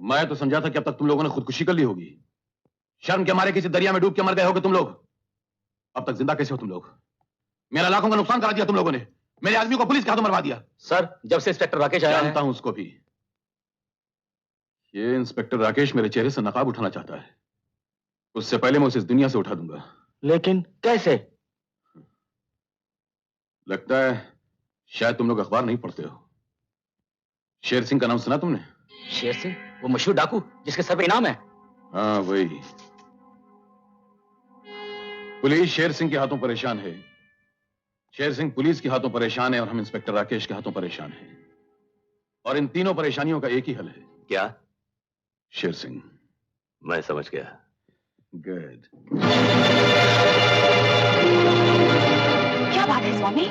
मैं तो समझा था कि अब तक तुम लोगों ने खुदकुशी कर ली होगी। शर्म के मारे किसी दरिया में डूब के मर गए होगे तुम लोग। अब तक जिंदा कैसे हो तुम लोग? मेरा लाखों का नुकसान करा दिया तुम लोगों ने। मेरे आदमी को पुलिस के हाथों मरवा दिया। सर, जब से इंस्पेक्टर राकेश आया है। जानता हूं उसको भी। ये इंस्पेक्टर राकेश मेरे चेहरे से नकाब उठाना चाहता है। उससे पहले मैं उसे इस दुनिया से उठा दूंगा। लेकिन कैसे? लगता है शायद तुम लोग अखबार नहीं पढ़ते हो। शेर सिंह का नाम सुना तुमने? शेर सिंह? वो मशहूर डाकू जिसके सर पे इनाम है। हाँ वही। पुलिस शेर सिंह के हाथों परेशान है। शेर सिंह पुलिस के हाथों परेशान है और हम इंस्पेक्टर राकेश के हाथों परेशान हैं। और इन तीनों परेशानियों का एक ही हल है। क्या? शेर सिंह। मैं समझ गया। गुड। क्या बात है स्वामी?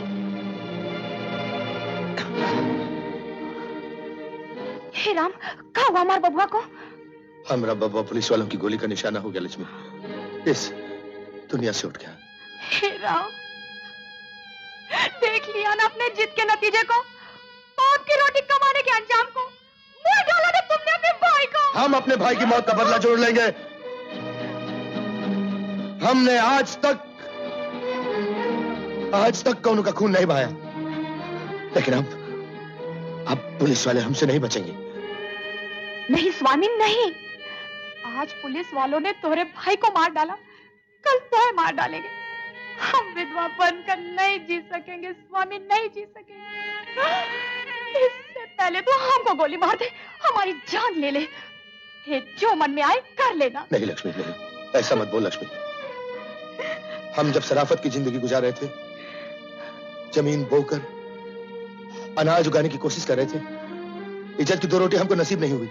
हे राम, कहा हुआ हमारे बबुआ को? हमारा बबुआ पुलिस वालों की गोली का निशाना हो गया लक्ष्मी। इस दुनिया से उठ गया। हे राम, देख लिया ना अपने जिद के नतीजे को, बाप की रोटी कमाने के अंजाम को। मुंह डाला ना तुमने अपने भाई को। हम अपने भाई की मौत का बदला जोड़ लेंगे। हमने आज तक कौनों का खून नहीं बहाया, लेकिन अब पुलिस वाले हमसे नहीं बचेंगे। नहीं स्वामी नहीं, आज पुलिस वालों ने तुम्हारे भाई को मार डाला, कल तुम्हें मार डालेंगे। हम विधवा बनकर नहीं जी सकेंगे स्वामी, नहीं जी सकेंगे। इससे पहले तो हमको गोली मार दे, हमारी जान ले ले। ये जो मन में आए कर लेना। नहीं लक्ष्मी नहीं, ऐसा मत बोल लक्ष्मी। हम जब शराफत की जिंदगी गुजार रहे थे, जमीन बोकर अनाज उगाने की कोशिश कर रहे थे, इज्जत की दो रोटी हमको नसीब नहीं हुई।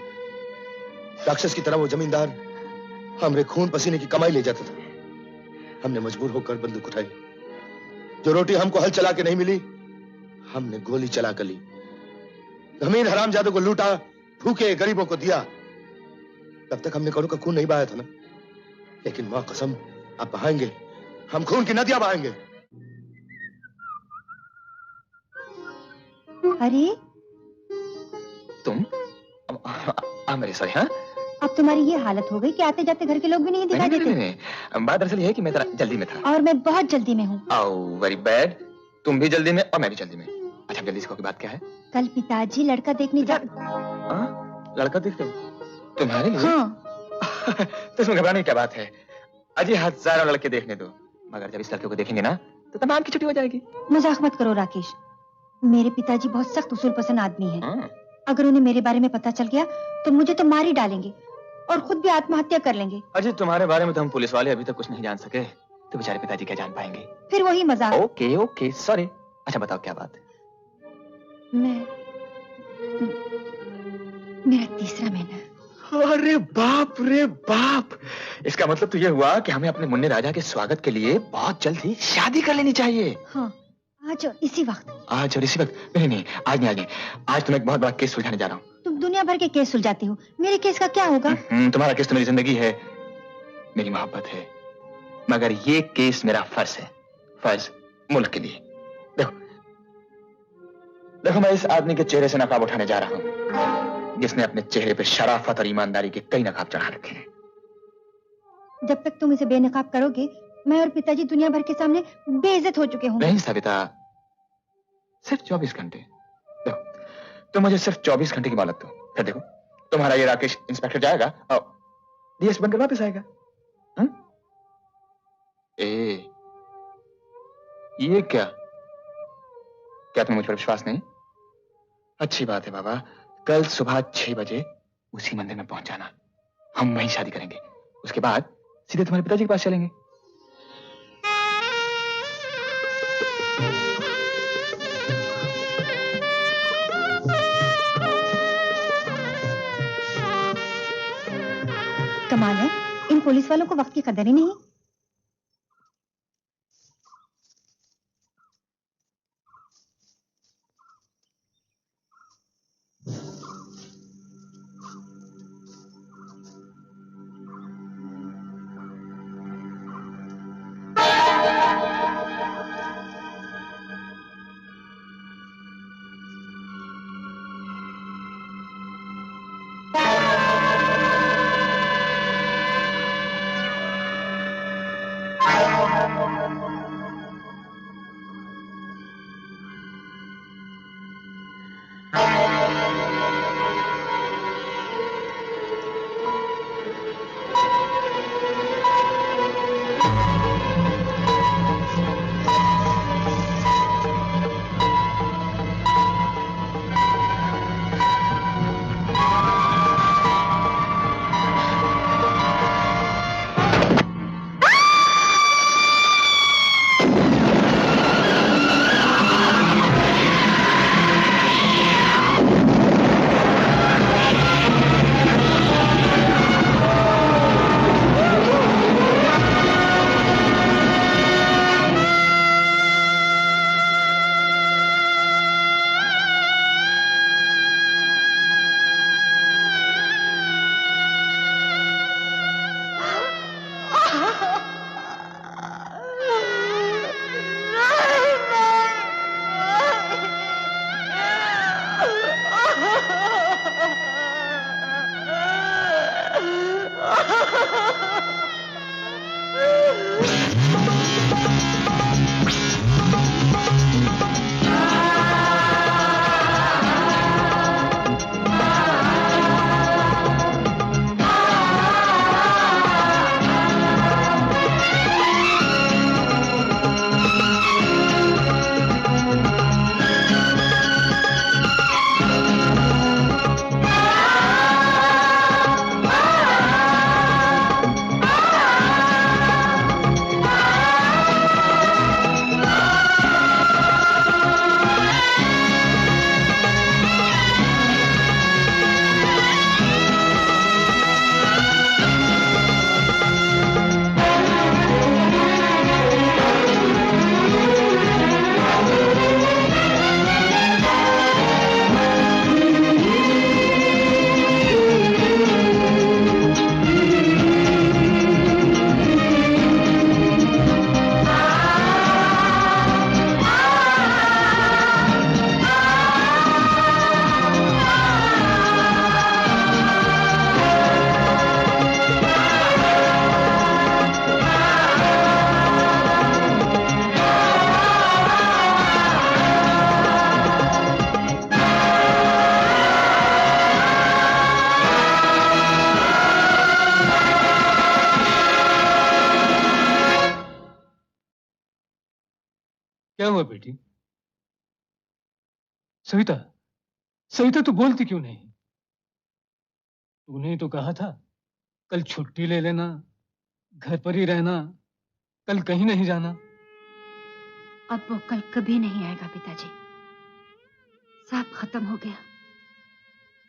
राक्षस की तरह वो जमींदार हमरे खून पसीने की कमाई ले जाता था। हमने मजबूर होकर बंदूक उठाई। जो रोटी हमको हल चला के नहीं मिली, हमने गोली चला कर ली। जमीन हरामजादों को लूटा, भूखे गरीबों को दिया। तब तक हमने कौनों का खून नहीं बहाया था ना, लेकिन मां कसम अब बहाएंगे। हम खून की नदियां बहाएंगे। अरे तुम? मेरे सॉरी। हाँ, अब तुम्हारी ये हालत हो गई कि आते जाते घर के लोग भी नहीं दिखाई देते। नहीं, बात दरअसल ये है कि मैं जरा जल्दी में था। और मैं बहुत जल्दी में हूँ। Oh very bad. तुम भी जल्दी में और मैं भी जल्दी में। अच्छा जल्दी से, की बात क्या है? कल पिताजी लड़का देखने जा। लड़का देखते हो? तुम्हारे लिए? हाँ। तो इसमें घबराने की क्या बात है? अजी हजारों लड़के देखने दो, मगर जब इस लड़के को देखेंगे ना तो तमाम की छुट्टी हो जाएगी। मजाक मत करो राकेश, मेरे पिताजी बहुत सख्त उसूल पसंद आदमी हैं। अगर उन्हें मेरे बारे में पता चल गया तो मुझे तो मार ही डालेंगे और खुद भी आत्महत्या कर लेंगे। अजी तुम्हारे बारे में तो हम पुलिस वाले अभी तक कुछ नहीं जान सके, तो बेचारे पिताजी क्या जान पाएंगे? फिर वही मजाक। Okay okay sorry. अच्छा बताओ क्या बात है? मेरा तीसरा महीना। अरे बाप रे बाप, इसका मतलब तो ये हुआ कि हमें अपने मुन्ने राजा के स्वागत के लिए बहुत जल्द ही शादी कर लेनी चाहिए। हाँ, आज और इसी वक्त। आज और इसी वक्त? नहीं, आज नहीं। आज तो मैं एक बहुत बड़ा केस सुलझाने जा रहा हूँ। तुम दुनिया भर के केस सुलझाते हो, मेरे केस का क्या होगा? तुम्हारा केस तो मेरी जिंदगी है, मेरी मोहब्बत है, मगर ये केस मेरा फर्ज है। फर्ज मुल्क के लिए। देखो मैं इस आदमी के चेहरे से नकाब उठाने जा रहा हूँ, जिसने अपने चेहरे पे शराफत और ईमानदारी के कई नकाब चढ़ा रखे हैं। जब तक तुम इसे बेनकाब करोगे, मैं और पिताजी दुनिया भर के सामने बेइज्जत हो चुके होंगे। नहीं सविता, सिर्फ 24 घंटे। देखो तुम मुझे सिर्फ 24 घंटे की मोहलत दो, फिर देखो तुम्हारा ये राकेश इंस्पेक्टर जाएगा और डीएस बनकर वापस आएगा। ये क्या तुम्हें मुझ पर विश्वास नहीं? अच्छी बात है बाबा, कल सुबह 6 बजे उसी मंदिर में पहुंच जाना। हम वहीं शादी करेंगे, उसके बाद सीधे तुम्हारे पिताजी के पास चलेंगे। कमाल है, इन पुलिस वालों को वक्त की कदर ही नहीं। क्या हुआ बेटी? सविता, सविता तू बोलती क्यों नहीं? तूने तो कहा था कल छुट्टी ले लेना, घर पर ही रहना, कल कहीं नहीं जाना। अब वो कल कभी नहीं आएगा पिताजी। सब खत्म हो गया,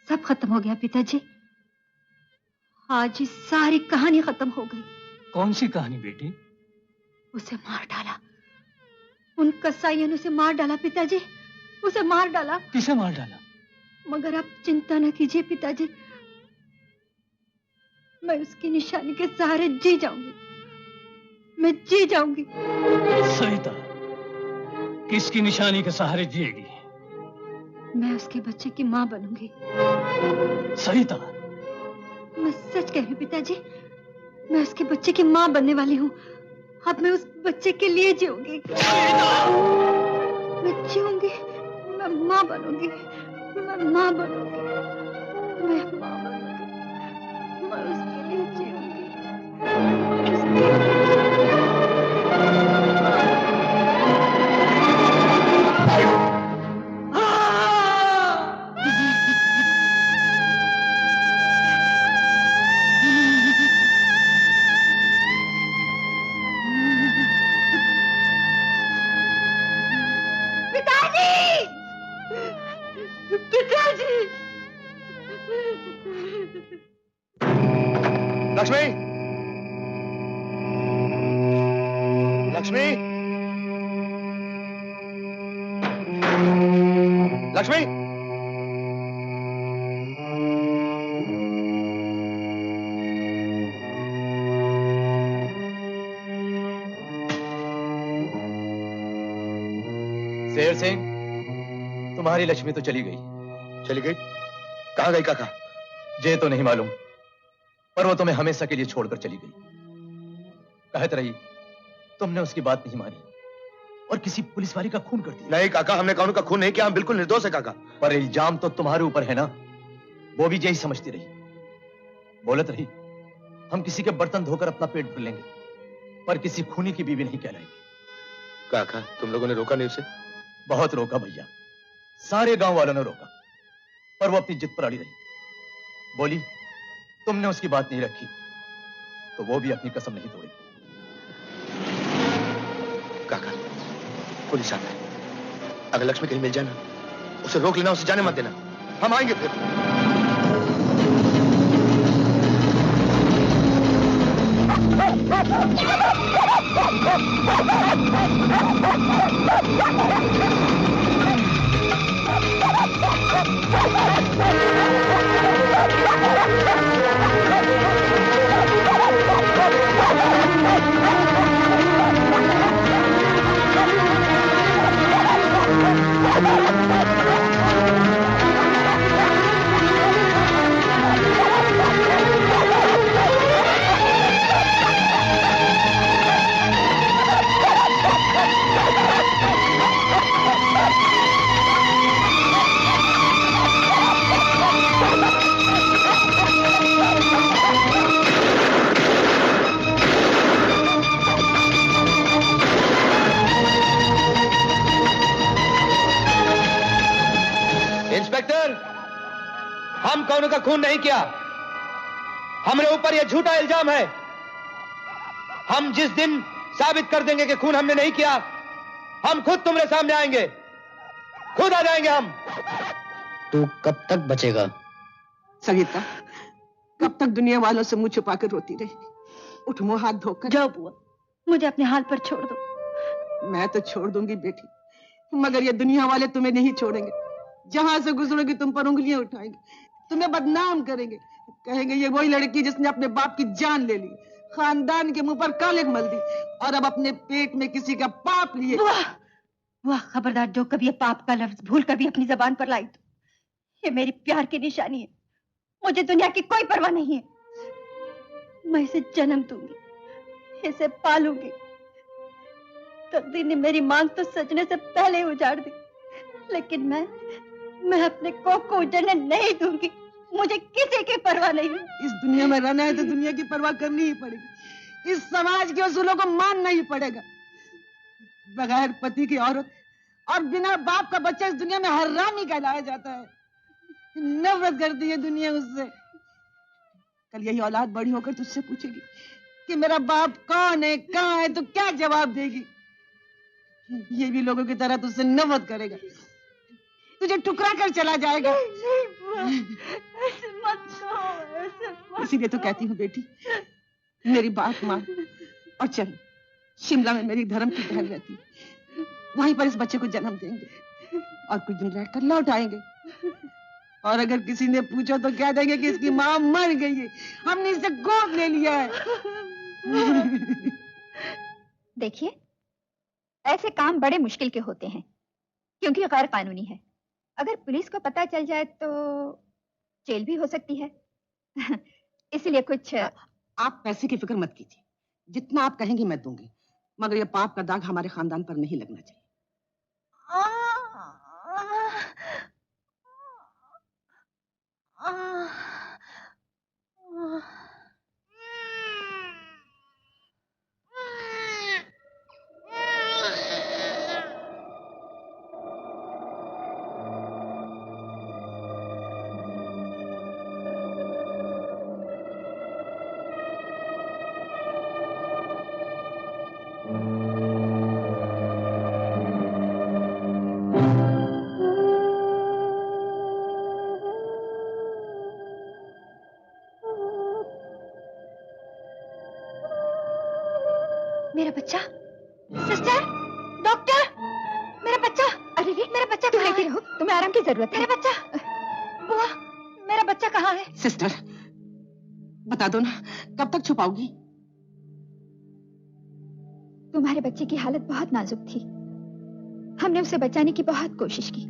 सब खत्म हो गया पिताजी। आज ही सारी कहानी खत्म हो गई। कौन सी कहानी बेटी? उसे मार डाला, उन कसाईयों ने उसे मार डाला पिताजी, उसे मार डाला। किसे मार डाला? मगर आप चिंता न कीजिए पिताजी, मैं उसकी निशानी के सहारे जी जाऊंगी, मैं जी जाऊंगी। सविता, किसकी निशानी के सहारे जिएगी? मैं उसके बच्चे की मां बनूंगी। सविता, मैं सच कह रही हूँ पिताजी, मैं उसके बच्चे की मां बनने वाली हूँ। अब मैं उस बच्चे के लिए जीऊंगी, मैं जीऊंगी, मैं मां बनूंगी, मैं मां बनूंगी, मैं मां बनूंगी, मैं उसके लिए जीऊंगी। लक्ष्मी, लक्ष्मी, लक्ष्मी, शेर सिंह, तुम्हारी लक्ष्मी तो चली गई। चली गई? कहाँ गई काका? ये तो नहीं मालूम, पर वो तुम्हें हमेशा के लिए छोड़कर चली गई। कहत रही तुमने उसकी बात नहीं मानी और किसी पुलिस वाले का खून कर दिया। नहीं काका, हमने कानून का खून नहीं किया, हम बिल्कुल निर्दोष है काका। पर इल्जाम तो तुम्हारे ऊपर है ना, वो भी यही समझती रही। बोलत रही हम किसी के बर्तन धोकर अपना पेट भर लेंगे, पर किसी खूनी की बीवी नहीं कहलाएंगे। काका, तुम लोगों ने रोका नहीं उसे? बहुत रोका भैया, सारे गांव वालों ने रोका, पर वो अपनी जिद पर अड़ी रही। बोली तुमने उसकी बात नहीं रखी तो वो भी अपनी कसम नहीं तोड़ेगी। काका, पुलिस आता है, अगर लक्ष्मी कहीं मिल जाए ना, उसे रोक लेना, उसे जाने मत देना, हम आएंगे फिर। हम कौनों का खून नहीं किया। हमारे ऊपर यह झूठा इल्जाम है। हम जिस दिन साबित कर देंगे कि खून हमने नहीं किया, हम खुद तुम्हारे सामने आएंगे, खुद आ जाएंगे हम। तू कब तक बचेगा? संगीता, कब तक दुनिया वालों से मुंह छुपा कर रोती रहेगी? उठ, मुंह हाथ धोकर जाओ बुआ, मुझे अपने हाल पर छोड़ दो। मैं तो छोड़ दूंगी बेटी, मगर ये दुनिया वाले तुम्हें नहीं छोड़ेंगे। जहां से गुजरोगी तुम पर उंगलियां उठाएंगे, तुम्हें बदनाम करेंगे, कहेंगे ये वही लड़की जिसने अपने बाप की जान ले ली, खानदान के मुंह पर कालिक मल दी और अब अपने पेट में किसी का पाप लिए। बुआ खबरदार, जो कभी ये पाप का लफ्ज भूल कर भी अपनी जबान पर लाई तो ये मेरी प्यार की निशानी है। मुझे दुनिया की कोई परवाह नहीं है। मैं इसे जन्म दूंगी, इसे पालूंगी। तकदीर ने मेरी मांग तो सजने से पहले उजाड़ दी, लेकिन मैं अपने कोख को उजड़ने नहीं दूंगी। मुझे किसी की परवाह नहीं। इस दुनिया में रहना है तो दुनिया की परवाह करनी ही पड़ेगी। इस समाज के उसूलों को मानना ही पड़ेगा। बगैर पति की औरत और बिना बाप का बच्चा इस दुनिया में हरामी कहलाया जाता है। नफरत करती है दुनिया उससे। कल यही औलाद बड़ी होकर तुझसे पूछेगी कि मेरा बाप कौन है, कहाँ है, तो क्या जवाब देगी? ये भी लोगों की तरह तुझसे नफरत करेगा, तुझे ठुकरा कर चला जाएगा। ऐसे मत कहो, ऐसे मत। इसीलिए तो कहती हूँ बेटी, मेरी बात मान और चल। शिमला में मेरी धर्म की बहन रहती है, वहीं पर इस बच्चे को जन्म देंगे और कुछ दिन रहकर लौट आएंगे। और अगर किसी ने पूछा तो कह देंगे कि इसकी माँ मर गई है, हमने इसे गोद ले लिया है। देखिए, ऐसे काम बड़े मुश्किल के होते हैं क्योंकि गैर कानूनी है। अगर पुलिस को पता चल जाए तो जेल भी हो सकती है। इसलिए कुछ आप पैसे की फिक्र मत कीजिए, जितना आप कहेंगी मैं दूंगी, मगर ये पाप का दाग हमारे खानदान पर नहीं लगना चाहिए। मेरा बच्चा, सिस्टर, डॉक्टर, मेरा बच्चा। अरे मेरा बच्चा कहाँ है? तुम्हें आराम की जरूरत है। मेरा बच्चा, बुआ, मेरा बच्चा कहाँ है? सिस्टर, बता दो ना, कब तक छुपाओगी? तुम्हारे बच्चे की हालत बहुत नाजुक थी। हमने उसे बचाने की बहुत कोशिश की,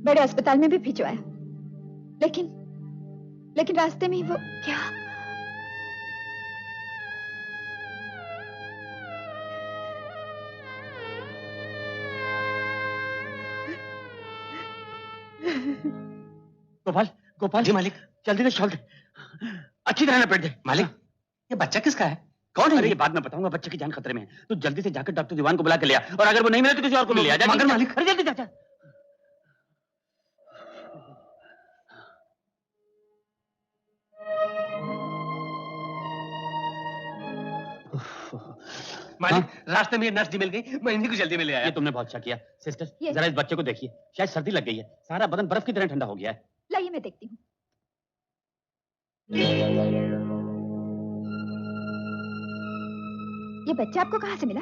बड़े अस्पताल में भी भिजवाया, लेकिन रास्ते में वो क्या गोपाल जी मालिक, जल्दी से शॉल दे, अच्छी तरह लपेट दे। मालिक, ये बच्चा किसका है? कौन है? ये बाद में बताऊंगा। बच्चे की जान खतरे में है। तू जल्दी से जाकर डॉक्टर दीवान को बुला के ले आ, और अगर वो नहीं मिले तो किसी और को ले आ। मगर मालिक, अरे जल्दी जा। मालिक, रास्ते में नर्स जी मिल गई, मैं इन्हीं को जल्दी में ले आया। ये तुमने बहुत अच्छा किया। सिस्टर, जरा इस बच्चे को देखिए, शायद सर्दी लग गई है, सारा बदन बर्फ की तरह ठंडा हो गया है। लाइए मैं देखती हूँ। ये बच्चा आपको कहाँ से मिला?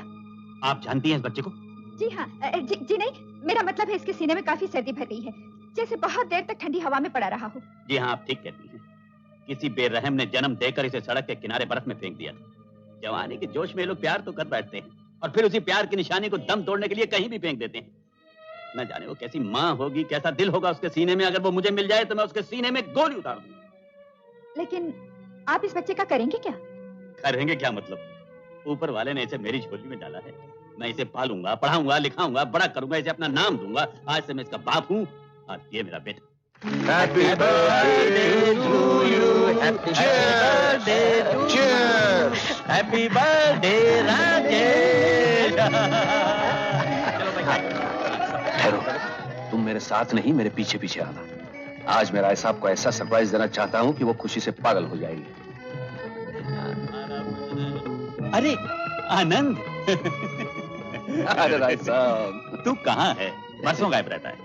आप जानती हैं इस बच्चे को? जी हाँ, जी नहीं, मेरा मतलब है इसके सीने में काफी सर्दी भर गई है, जैसे बहुत देर तक ठंडी हवा में पड़ा रहा हो। जी हाँ, आप ठीक कहती हैं। किसी बेरहम ने जन्म देकर इसे सड़क के किनारे बर्फ में फेंक दिया था। जवानी के जोश में लोग प्यार तो कर बैठते हैं और फिर उसी प्यार की निशानी को दम तोड़ने के लिए कहीं भी फेंक देते हैं। न जाने वो कैसी माँ होगी, कैसा दिल होगा उसके सीने में। अगर वो मुझे मिल जाए तो मैं उसके सीने में गोली उतार दूंगा। लेकिन आप इस बच्चे का करेंगे क्या? करेंगे क्या मतलब? ऊपर वाले ने इसे मेरी झोली में डाला है। मैं इसे पालूंगा, पढ़ाऊंगा, लिखाऊंगा, बड़ा करूंगा, इसे अपना नाम दूंगा। आज से मैं इसका बाप हूँ और ये मेरा बेटा। Happy birthday to you. Happy birthday to you. Happy birthday Rajesh. ठहरो, तुम मेरे साथ नहीं, मेरे पीछे पीछे आना। आज मैं राय साहब को ऐसा सरप्राइज देना चाहता हूं कि वो खुशी से पागल हो जाएंगे। अरे आनंद। अरे राय साहब, तू कहाँ है? बरसों गायब रहता है।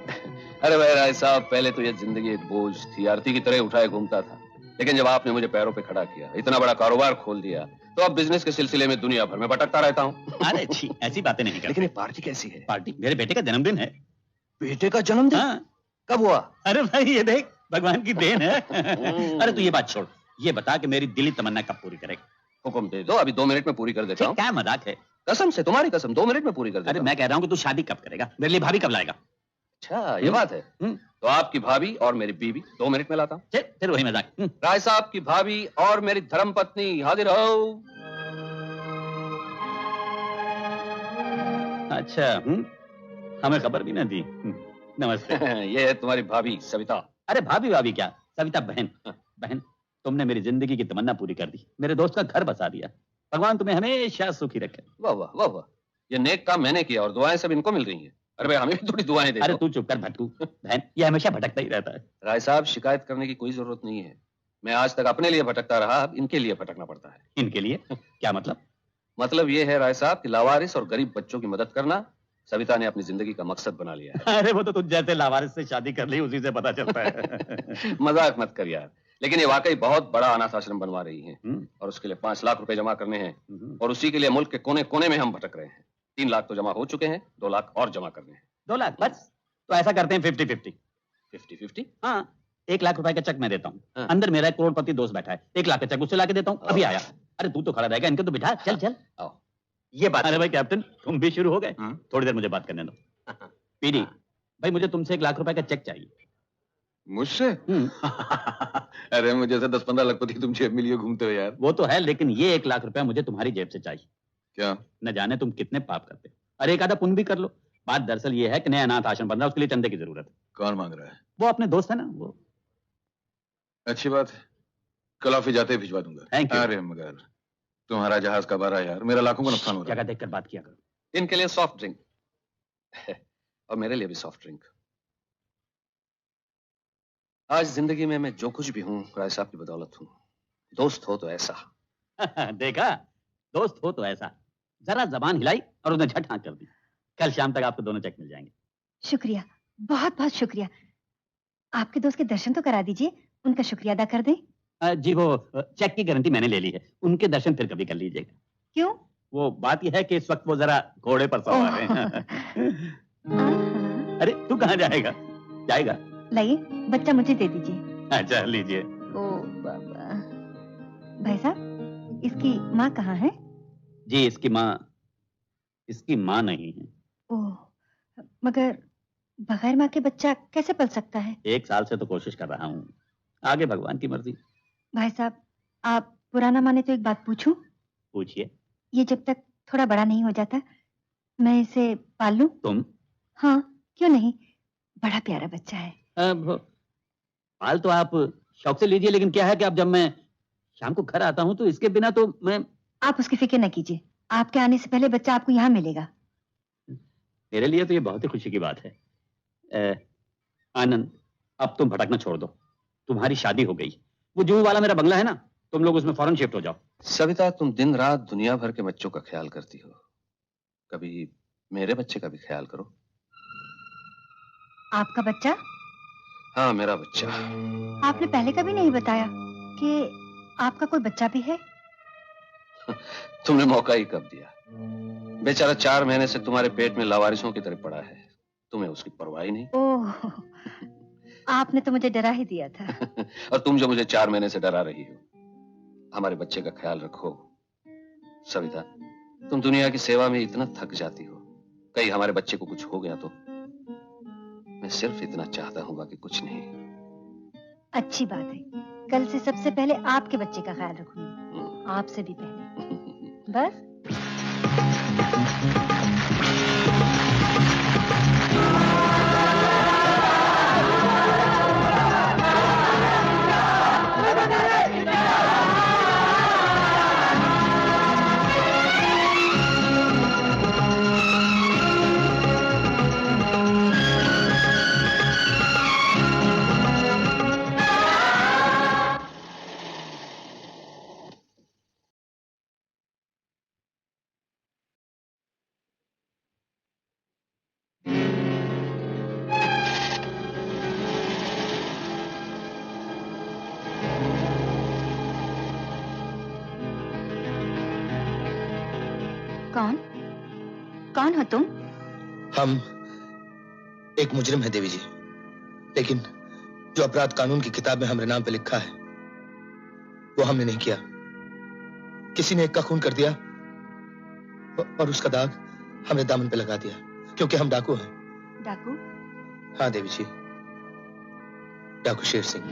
अरे भाई राय साहब, पहले तो ये जिंदगी एक बोझ थी, आरती की तरह उठाए घूमता था। लेकिन जब आपने मुझे पैरों पे खड़ा किया, इतना बड़ा कारोबार खोल दिया, तो अब बिजनेस के सिलसिले में दुनिया भर में भटकता रहता हूँ। अरे छी, ऐसी बातें नहीं करते। लेकिन ये पार्टी कैसी है? पार्टी मेरे बेटे का जन्मदिन है। बेटे का जन्मदिन? हाँ। कब हुआ? अरे भाई ये देख, भगवान की देन है। अरे तू ये बात छोड़, ये बता कि मेरी दिली तमन्ना कब पूरी करेगा? हुक्म दे दो, अभी 2 मिनट में पूरी कर देता हूँ। क्या मजाक है? कसम से, तुम्हारी कसम, 2 मिनट में पूरी कर देता अरे हूँ। मैं कह रहा हूँ कि तू शादी कब करेगा? मेरे लिए भाभी कब लाएगा? अच्छा ये बात है। तो आपकी भाभी और मेरी बीवी 2 मिनट में लाता हूँ। फिर वही मजाक। राय साहब की भाभी और मेरी धर्मपत्नी हाजिर हो। अच्छा, हमें खबर भी ना दी। नमस्ते। ये है तुम्हारी भाभी सविता। अरे भाभी क्या, सविता बहन। बहन, तुमने मेरी जिंदगी की तमन्ना पूरी कर दी, मेरे दोस्त का घर बसा दिया। भगवान तुम्हें हमेशा सुखी रखे। वाह वाह वाह वाह, ये नेक काम मैंने किया और दुआएं सब इनको मिल रही हैं। अरे भाई हमें भी थोड़ी दुआएं दे दो। अरे तू चुप कर भटकू। बहन, ये हमेशा भटकता ही रहता है। राय साहब, शिकायत करने की कोई जरूरत नहीं है। मैं आज तक अपने लिए भटकता रहा, अब इनके लिए भटकना पड़ता है। इनके लिए? क्या मतलब? मतलब ये है राय साहब कि लावारिस और गरीब बच्चों की मदद करना सविता ने अपनी जिंदगी का मकसद बना लिया है। अरे वो तो तुझ जैसे लावारिस से शादी कर ली, उसी से पता चलता है। मजाक मत कर यार, लेकिन ये वाकई बहुत बड़ा अनाथ आश्रम बनवा रही है और उसके लिए 5 लाख रुपए जमा करने हैं और उसी के लिए मुल्क के कोने कोने में हम भटक रहे हैं। 3 लाख तो जमा हो चुके हैं, 2 लाख और जमा करने हैं। 2 लाख बस? तो ऐसा करते हैं 50-50। 50-50? हाँ, 1 लाख रुपए का चेक मैं देता हूँ। अंदर मेरा एक करोड़पति दोस्त बैठा है, 1 लाख का चेक उससे लाके देता हूँ। अभी आया। अरे तू तो खड़ा रहेगा, इनको तो बिठा। चल चल आओ। ये बात। अरे भाई कैप्टन, तुम भी शुरू हो गए? थोड़ी देर मुझे बात करने दो। पीडी भाई, मुझे तुमसे 1 लाख रुपए का चेक चाहिए। मुझसे? अरे मुझे से 10-15 लाखपति तुम जेब में लिए घूमते हो यार। वो तो है, लेकिन ये 1 लाख रुपया मुझे तुम्हारी जेब से चाहिए। क्या? न जाने तुम कितने पाप करते हो। अरे एक आधा पुण्य भी कर लो। बात दरअसल ये है कि नया अनाथ आश्रम बन रहा है, उसके लिए चंदे की जरूरत है। कौन मांग रहा है? वो अपने दोस्त है ना, वो। अच्छी बात है, कल ऑफिस जाते भिजवा दूंगा। Thank you. अरे मगर तुम्हारा जहाज कब आ रहा है यार, मेरा लाखों का नुकसान हो रहा है। जगह देखकर बात किया करो। इनके लिए सॉफ्ट ड्रिंक और मेरे लिए भी सॉफ्ट ड्रिंक। आज जिंदगी में मैं जो कुछ भी हूँ राय साहब की बदौलत हूँ। दोस्त हो तो ऐसा। देखा, दोस्त हो तो ऐसा। जरा जबान हिलाई और उन्हें झट हाँ कर दी। कल शाम तक आपको दोनों चेक मिल जाएंगे। शुक्रिया, बहुत बहुत शुक्रिया। आपके दोस्त के दर्शन तो करा दीजिए, उनका शुक्रिया अदा कर दें। जी वो चेक की गारंटी मैंने ले ली है, उनके दर्शन फिर कभी कर लीजिएगा। क्यों? वो बात यह है कि इस वक्त वो जरा घोड़े पर सवार हैं। अरे तू कहाँ जाएगा? जाएगा? लाइए, बच्चा मुझे दे दीजिए। अच्छा लीजिए। ओ बाबा। भाई साहब, इसकी माँ कहाँ है? जी इसकी माँ नहीं है। ओह, मगर बगैर माँ के बच्चा कैसे पल सकता है? 1 साल से तो कोशिश कर रहा हूँ, आगे भगवान की मर्जी। भाई साहब, आप पुराना माने तो एक बात पूछूं? पूछिए। ये जब तक थोड़ा बड़ा नहीं हो जाता, मैं इसे पाल लूं? तुम? हाँ, क्यों नहीं, बड़ा प्यारा बच्चा है। पाल तो आप शौक से लीजिए, लेकिन क्या है कि अब जब मैं शाम को घर आता हूँ तो इसके बिना तो मैं। आप उसकी फिक्र न कीजिए, आपके आने से पहले बच्चा आपको यहाँ मिलेगा। मेरे लिए तो ये बहुत ही खुशी की बात है। आनंद, अब तुम भटकना छोड़ दो, तुम्हारी शादी हो गई। वो जूहू वाला मेरा बंगला है ना, तुम लोग उसमें फौरन शिफ्ट हो जाओ। सविता, तुम दिन रात दुनिया भर के बच्चों का ख्याल करती हो, कभी मेरे बच्चे का भी ख्याल करो। आपका बच्चा? हाँ, मेरा बच्चा। आपने पहले कभी नहीं बताया कि आपका कोई बच्चा भी है। तुमने मौका ही कब दिया? बेचारा 4 महीने से तुम्हारे पेट में लावारिसों की तरह पड़ा है, तुम्हें उसकी परवाह ही नहीं। ओह, आपने तो मुझे डरा ही दिया था। और तुम जो मुझे 4 महीने से डरा रही हो। हमारे बच्चे का ख्याल रखो सविता। तुम दुनिया की सेवा में इतना थक जाती हो, कहीं हमारे बच्चे को कुछ हो गया तो। मैं सिर्फ इतना चाहता हूँ, बाकी कुछ नहीं। अच्छी बात है, कल से सबसे पहले आपके बच्चे का ख्याल रखूंगी, आपसे भी पहले। बस। कौन कौन हो तुम? हम एक मुजरिम है देवी जी, लेकिन जो अपराध कानून की किताब में हमारे नाम पे लिखा है वो हमने नहीं किया। किसी ने एक का खून कर दिया और उसका दाग हमने दामन पे लगा दिया, क्योंकि हम डाकू हैं। डाकू? हाँ देवी जी, डाकू शेर सिंह।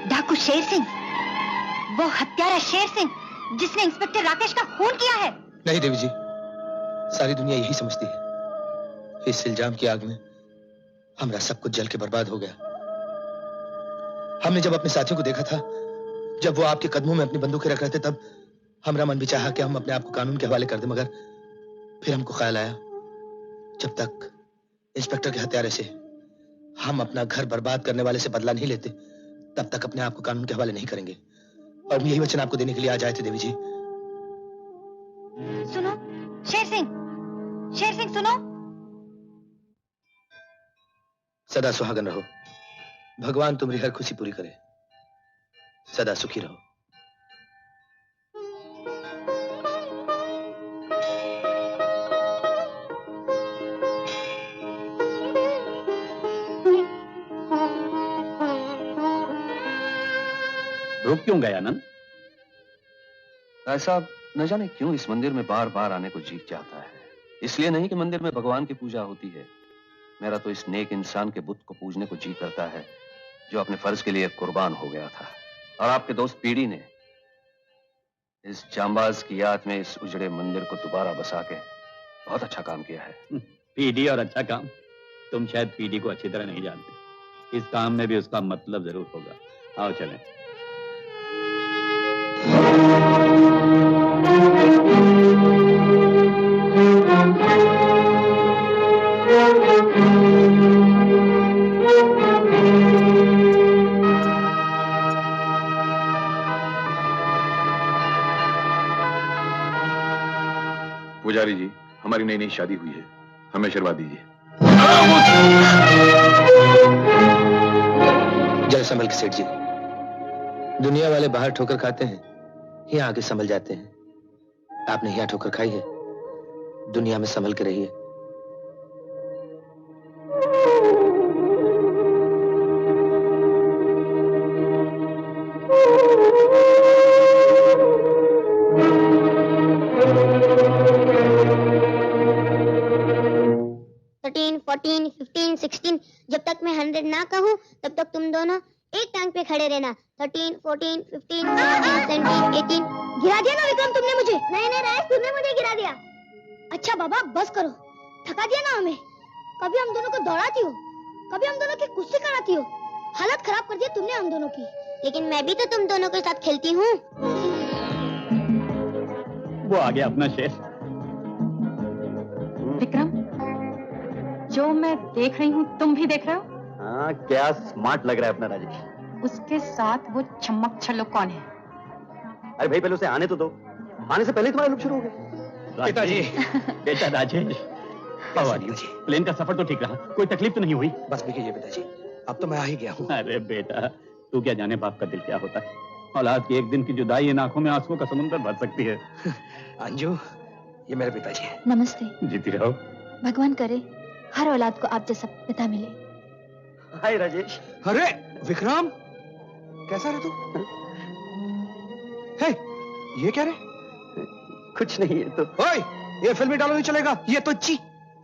डाकू शेर सिंह? वो हत्यारा शेर सिंह जिसने इंस्पेक्टर राकेश का खून किया है? नहीं देवी जी, सारी दुनिया यही समझती है। इस इल्जाम की आग में हमारा सब कुछ जल के बर्बाद हो गया। हमने जब अपने साथियों को देखा था, जब वो आपके कदमों में अपनी बंदूकें रख रहे थे, तब हमारा मन भी चाहा कि हम अपने आप को कानून के हवाले कर दें, मगर फिर हमको ख्याल आया जब तक इंस्पेक्टर के हत्यारे से हम अपना घर बर्बाद करने वाले से बदला नहीं लेते, तब तक अपने आप को कानून के हवाले नहीं करेंगे। और यही वचन आपको देने के लिए आज आए थे देवी जी। सुनो शेर सिंह सुनो। सदा सुहागन रहो, भगवान तुम्हारी हर खुशी पूरी करे, सदा सुखी रहो। रुक क्यों गए आनंद? ऐसा न जाने क्यों इस मंदिर में बार बार आने को जी चाहता है। इसलिए नहीं कि मंदिर में भगवान की पूजा होती है, मेरा तो इस नेक इंसान के बुत को पूजने को जी करता है जो अपने फर्ज के लिए कुर्बान हो गया था। और आपके दोस्त पीडी ने इस जांबाज की याद में इस उजड़े मंदिर को दोबारा बसा के बहुत अच्छा काम किया है। पीडी और अच्छा काम? तुम शायद पीडी को अच्छी तरह नहीं जानते। इस काम में भी उसका मतलब जरूर होगा। आओ चलें। पुजारी जी, हमारी नई नई शादी हुई है, हमें आशीर्वाद दीजिए। जरा संभल के सेठ जी, दुनिया वाले बाहर ठोकर खाते हैं, यहाँ आके संभल जाते हैं। आपने यहाँ ठोकर खाई है, दुनिया में संभल के रहिए। जब तक मैं 100 ना कहूँ तब तक तुम दोनों एक टांग पे खड़े रहना। 13, 14, 15, 16, 17, 18। गिरा दिया ना विक्रम तुमने मुझे? नहीं राज, तुमने मुझे गिरा दिया। अच्छा बाबा बस करो, थका दिया ना हमें। कभी हम दोनों को दौड़ाती हो, कभी हम दोनों की कुश्ती कराती हो। हालत खराब कर दिया तुमने हम दोनों की। लेकिन मैं भी तो तुम दोनों के साथ खेलती हूँ। वो आ गया अपना शेर। विक्रम, जो मैं देख रही हूँ तुम भी देख रहे हो? हाँ, क्या स्मार्ट लग रहा है अपना राजेश। उसके साथ वो छम्मक छल्लो कौन है? अरे भाई पहले उसे आने तो दो, आने से पहले तुम्हारे लुक शुरू हो गए। पिताजी। बेटा राजेश, प्लेन का सफर तो ठीक रहा, कोई तकलीफ तो नहीं हुई? बस भी कीजिए पिताजी, अब तो मैं आ ही गया हूँ। अरे बेटा, तू क्या जाने बाप का दिल क्या होता है। औलाद की एक दिन की जुदाई इन आंखों में आंसुओं का समुद्र भर सकती है। अंजू, ये मेरे पिताजी हैं। नमस्ते। जीती रहो। भगवान करे हर औलाद को आप जैसा पिता मिले। हाय राजेश। अरे विक्रम, कैसा रे तू? हे, ये क्या रे? कुछ नहीं है तो। ओए, ये फिल्मी डालो नहीं चलेगा, ये तो ची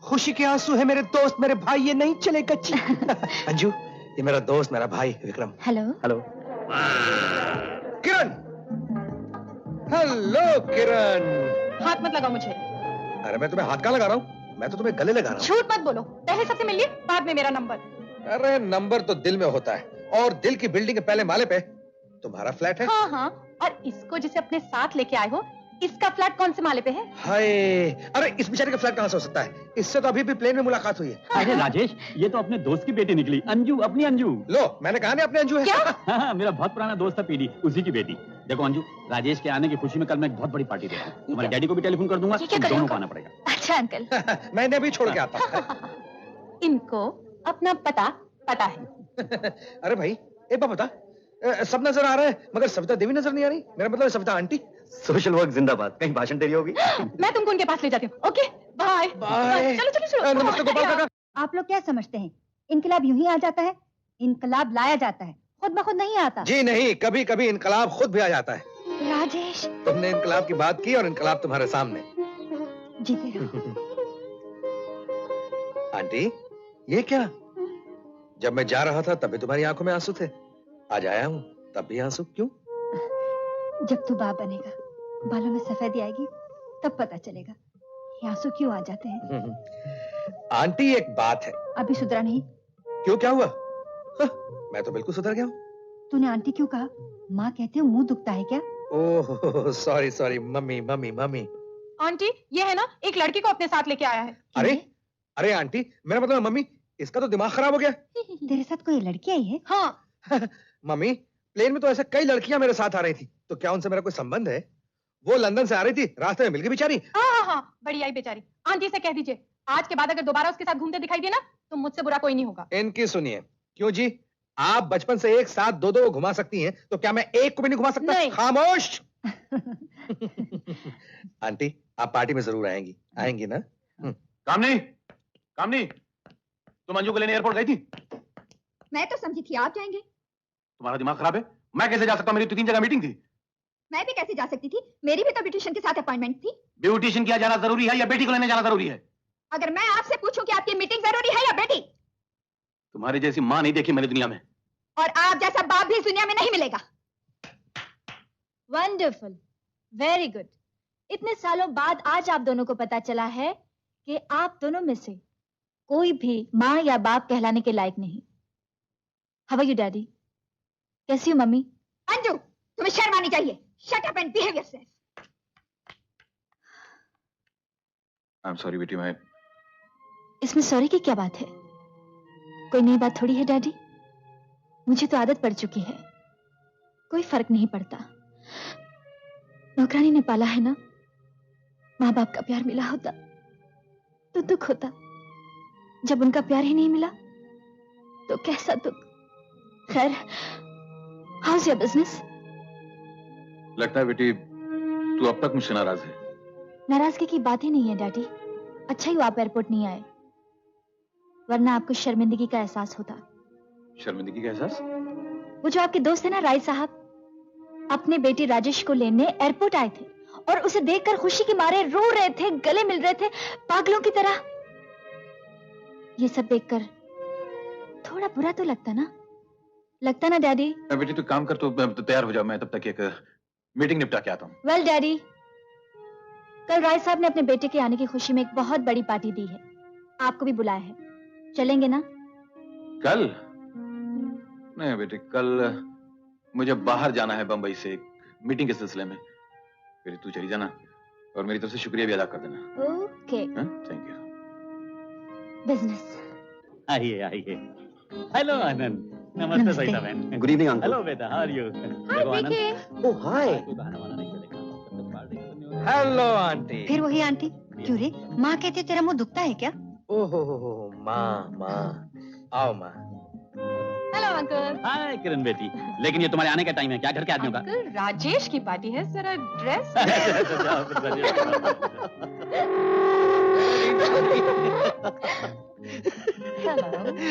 खुशी के आंसू है मेरे दोस्त, मेरे भाई, ये नहीं चलेगा ची। अंजू, ये मेरा दोस्त, मेरा भाई विक्रम। हेलो। हेलो किरण। हेलो किरण। हाथ मत लगाओ मुझे। अरे मैं तुम्हें हाथ कहाँ लगा रहा हूँ, मैं तो तुम्हें गले लगा रहा हूँ। झूठ मत बोलो, पहले सबसे मिलिए, बाद में मेरा नंबर। अरे नंबर तो दिल में होता है, और दिल की बिल्डिंग के पहले माले पे तुम्हारा फ्लैट है। हाँ, और इसको जिसे अपने साथ लेके आए हो, इसका फ्लैट कौन से माले पे है? हाय, अरे इस बेचारे का फ्लैट कहाँ से हो सकता है? इससे तो अभी भी प्लेन में मुलाकात हुई है। अरे राजेश, ये तो अपने दोस्त की बेटी निकली, अंजू, अपनी अंजू। लो, मैंने कहा नहीं अपने अंजू है। क्या? हाँ, मेरा बहुत पुराना दोस्त था पीडी, उसी की बेटी। देखो अंजू, राजेश के आने की खुशी में कल मैं एक बहुत बड़ी पार्टी दे रहा हूँ। तुम्हारे डैडी को भी टेलीफोन कर दूंगा, दोनों को आना पड़ेगा। अच्छा अंकल। मैंने भी छोड़ के आता हूँ। इनको अपना पता है। अरे भाई, एक बात बता, सब नजर आ रहे हैं मगर सविता देवी नजर नहीं आ रही। मेरा मतलब है सविता आंटी। सोशल वर्क जिंदाबाद। कहीं भाषण दे रही होगी। मैं तुमको उनके पास ले जाती हूँ। Okay bye bye. चलो चलो चलो। नमस्ते गोपाल काका। आप लोग क्या समझते हैं इनकलाब यूं ही आ जाता है? इनकलाब लाया जाता है, खुद ब खुद नहीं आता। जी नहीं, कभी कभी इनकलाब खुद भी आ जाता है। राजेश, तुमने इनकलाब की बात की और इनकलाब तुम्हारे सामने। जीते रहो। आंटी, ये क्या? जब मैं जा रहा था तब भी तुम्हारी आंखों में आंसू थे, आज आया हूँ तब भी आंसू क्यों? जब तू बाप बनेगा, बालों में सफेदी आएगी, तब पता चलेगा ये आंसू क्यों आ जाते हैं। आंटी एक बात है। अभी सुधरा नहीं? क्यों, क्या हुआ? मैं तो बिल्कुल सुधर गया हूँ। तूने आंटी क्यों कहा? माँ कहते हो मुंह दुखता है क्या? Oh sorry sorry, mummy mummy mummy. Aunty ये है ना, एक लड़की को अपने साथ लेके आया है। अरे अरे आंटी, मेरा मतलब मम्मी, इसका तो दिमाग खराब हो गया। तेरे साथ कोई लड़की आई है? हाँ। मम्मी, प्लेन में तो ऐसे कई लड़कियां मेरे साथ आ रही थी, तो क्या उनसे मेरा कोई संबंध है? वो लंदन से आ रही थी, रास्ते में मिल गई बेचारी। हाँ, बड़ी आई बेचारी। आंटी से कह दीजिए आज के बाद अगर दोबारा उसके साथ घूमते दिखाई दिए ना, तो मुझसे बुरा कोई नहीं होगा। इनकी सुनिए। क्यों जी, आप बचपन से एक साथ दो को घुमा सकती हैं, तो क्या मैं एक को भी नहीं घुमा सकता? नहीं। खामोश। आंटी, आप पार्टी में जरूर आएंगी, आएंगी ना? कामनी, कामनी, तुम अंजू को लेने एयरपोर्ट गई थी? मैं तो समझी थी आप जाएंगे। तुम्हारा दिमाग खराब है? मैं कैसे जा सकता हूँ? मेरी तो 3 जगह मीटिंग थी। मैं भी कैसे जा सकती थी? मेरी भी तो ब्यूटिशियन के साथ अपॉइंटमेंट थी। ब्यूटिशियन के यहाँ जाना जरूरी है या बेटी को लेने जाना जरूरी है? अगर मैं आपसे पूछूं कि आपकी मीटिंग जरूरी है या बेटी? तुम्हारी जैसी माँ नहीं देखी मैंने दुनिया में। और आप जैसा बाप भी इस दुनिया में नहीं मिलेगा। Wonderful, very good. इतने सालों बाद आज आप दोनों को पता चला है कि आप दोनों में से कोई भी माँ या बाप कहलाने के लायक नहीं। How are you daddy? कैसी हो मम्मी? अंजू, तुम्हें शर्म आनी चाहिए। Shut up and behave yourself. I am sorry बेटी, मैं इसमें सॉरी की क्या बात है? कोई नई बात थोड़ी है डैडी। मुझे तो आदत पड़ चुकी है, कोई फर्क नहीं पड़ता। नौकरानी ने पाला है ना, माँ बाप का प्यार मिला होता तो दुख होता, जब उनका प्यार ही नहीं मिला तो कैसा दुख। खैर, हाउ इज योर बिजनेस? लगता है बेटी तू अब तक मुझसे नाराज है। नाराजगी की बात ही नहीं है डैडी। अच्छा ही आप एयरपोर्ट नहीं आए, वरना आपको शर्मिंदगी का एहसास होता। शर्मिंदगी का एहसास? वो जो आपके दोस्त है ना राय साहब, अपने बेटे राजेश को लेने एयरपोर्ट आए थे और उसे देखकर खुशी के मारे रो रहे थे, गले मिल रहे थे पागलों की तरह। ये सब देखकर थोड़ा बुरा तो लगता ना डैडी? बेटी तू काम कर, तो तैयार हो जाओ, मैं तब तक एक मीटिंग निपटा के आता हूँ। वेल डैडी, कल राय साहब ने अपने बेटे के आने की खुशी में एक बहुत बड़ी पार्टी दी है, आपको भी बुलाया है, चलेंगे ना? कल? नहीं बेटी, कल मुझे बाहर जाना है बंबई से एक मीटिंग के सिलसिले में। फिर तू चली जाना और मेरी तरफ से शुक्रिया भी अदा कर देना। Okay, thank you. बिजनेस। आइए आइए। हेलो आनंद। नमस्ते सविता बहन। Good evening uncle. हेलो बेटा, how are you? Hi Vicky. Oh hi. Hello aunty. फिर वही आंटी? क्यों रे, माँ कहती तेरा मुंह दुखता है क्या? ओहो माँ माँ, आओ माँ। Hello uncle. हाय किरण बेटी, लेकिन ये तुम्हारे आने का टाइम है क्या? घर के आदमियों का? अंकल राजेश की पार्टी है, जरा dress.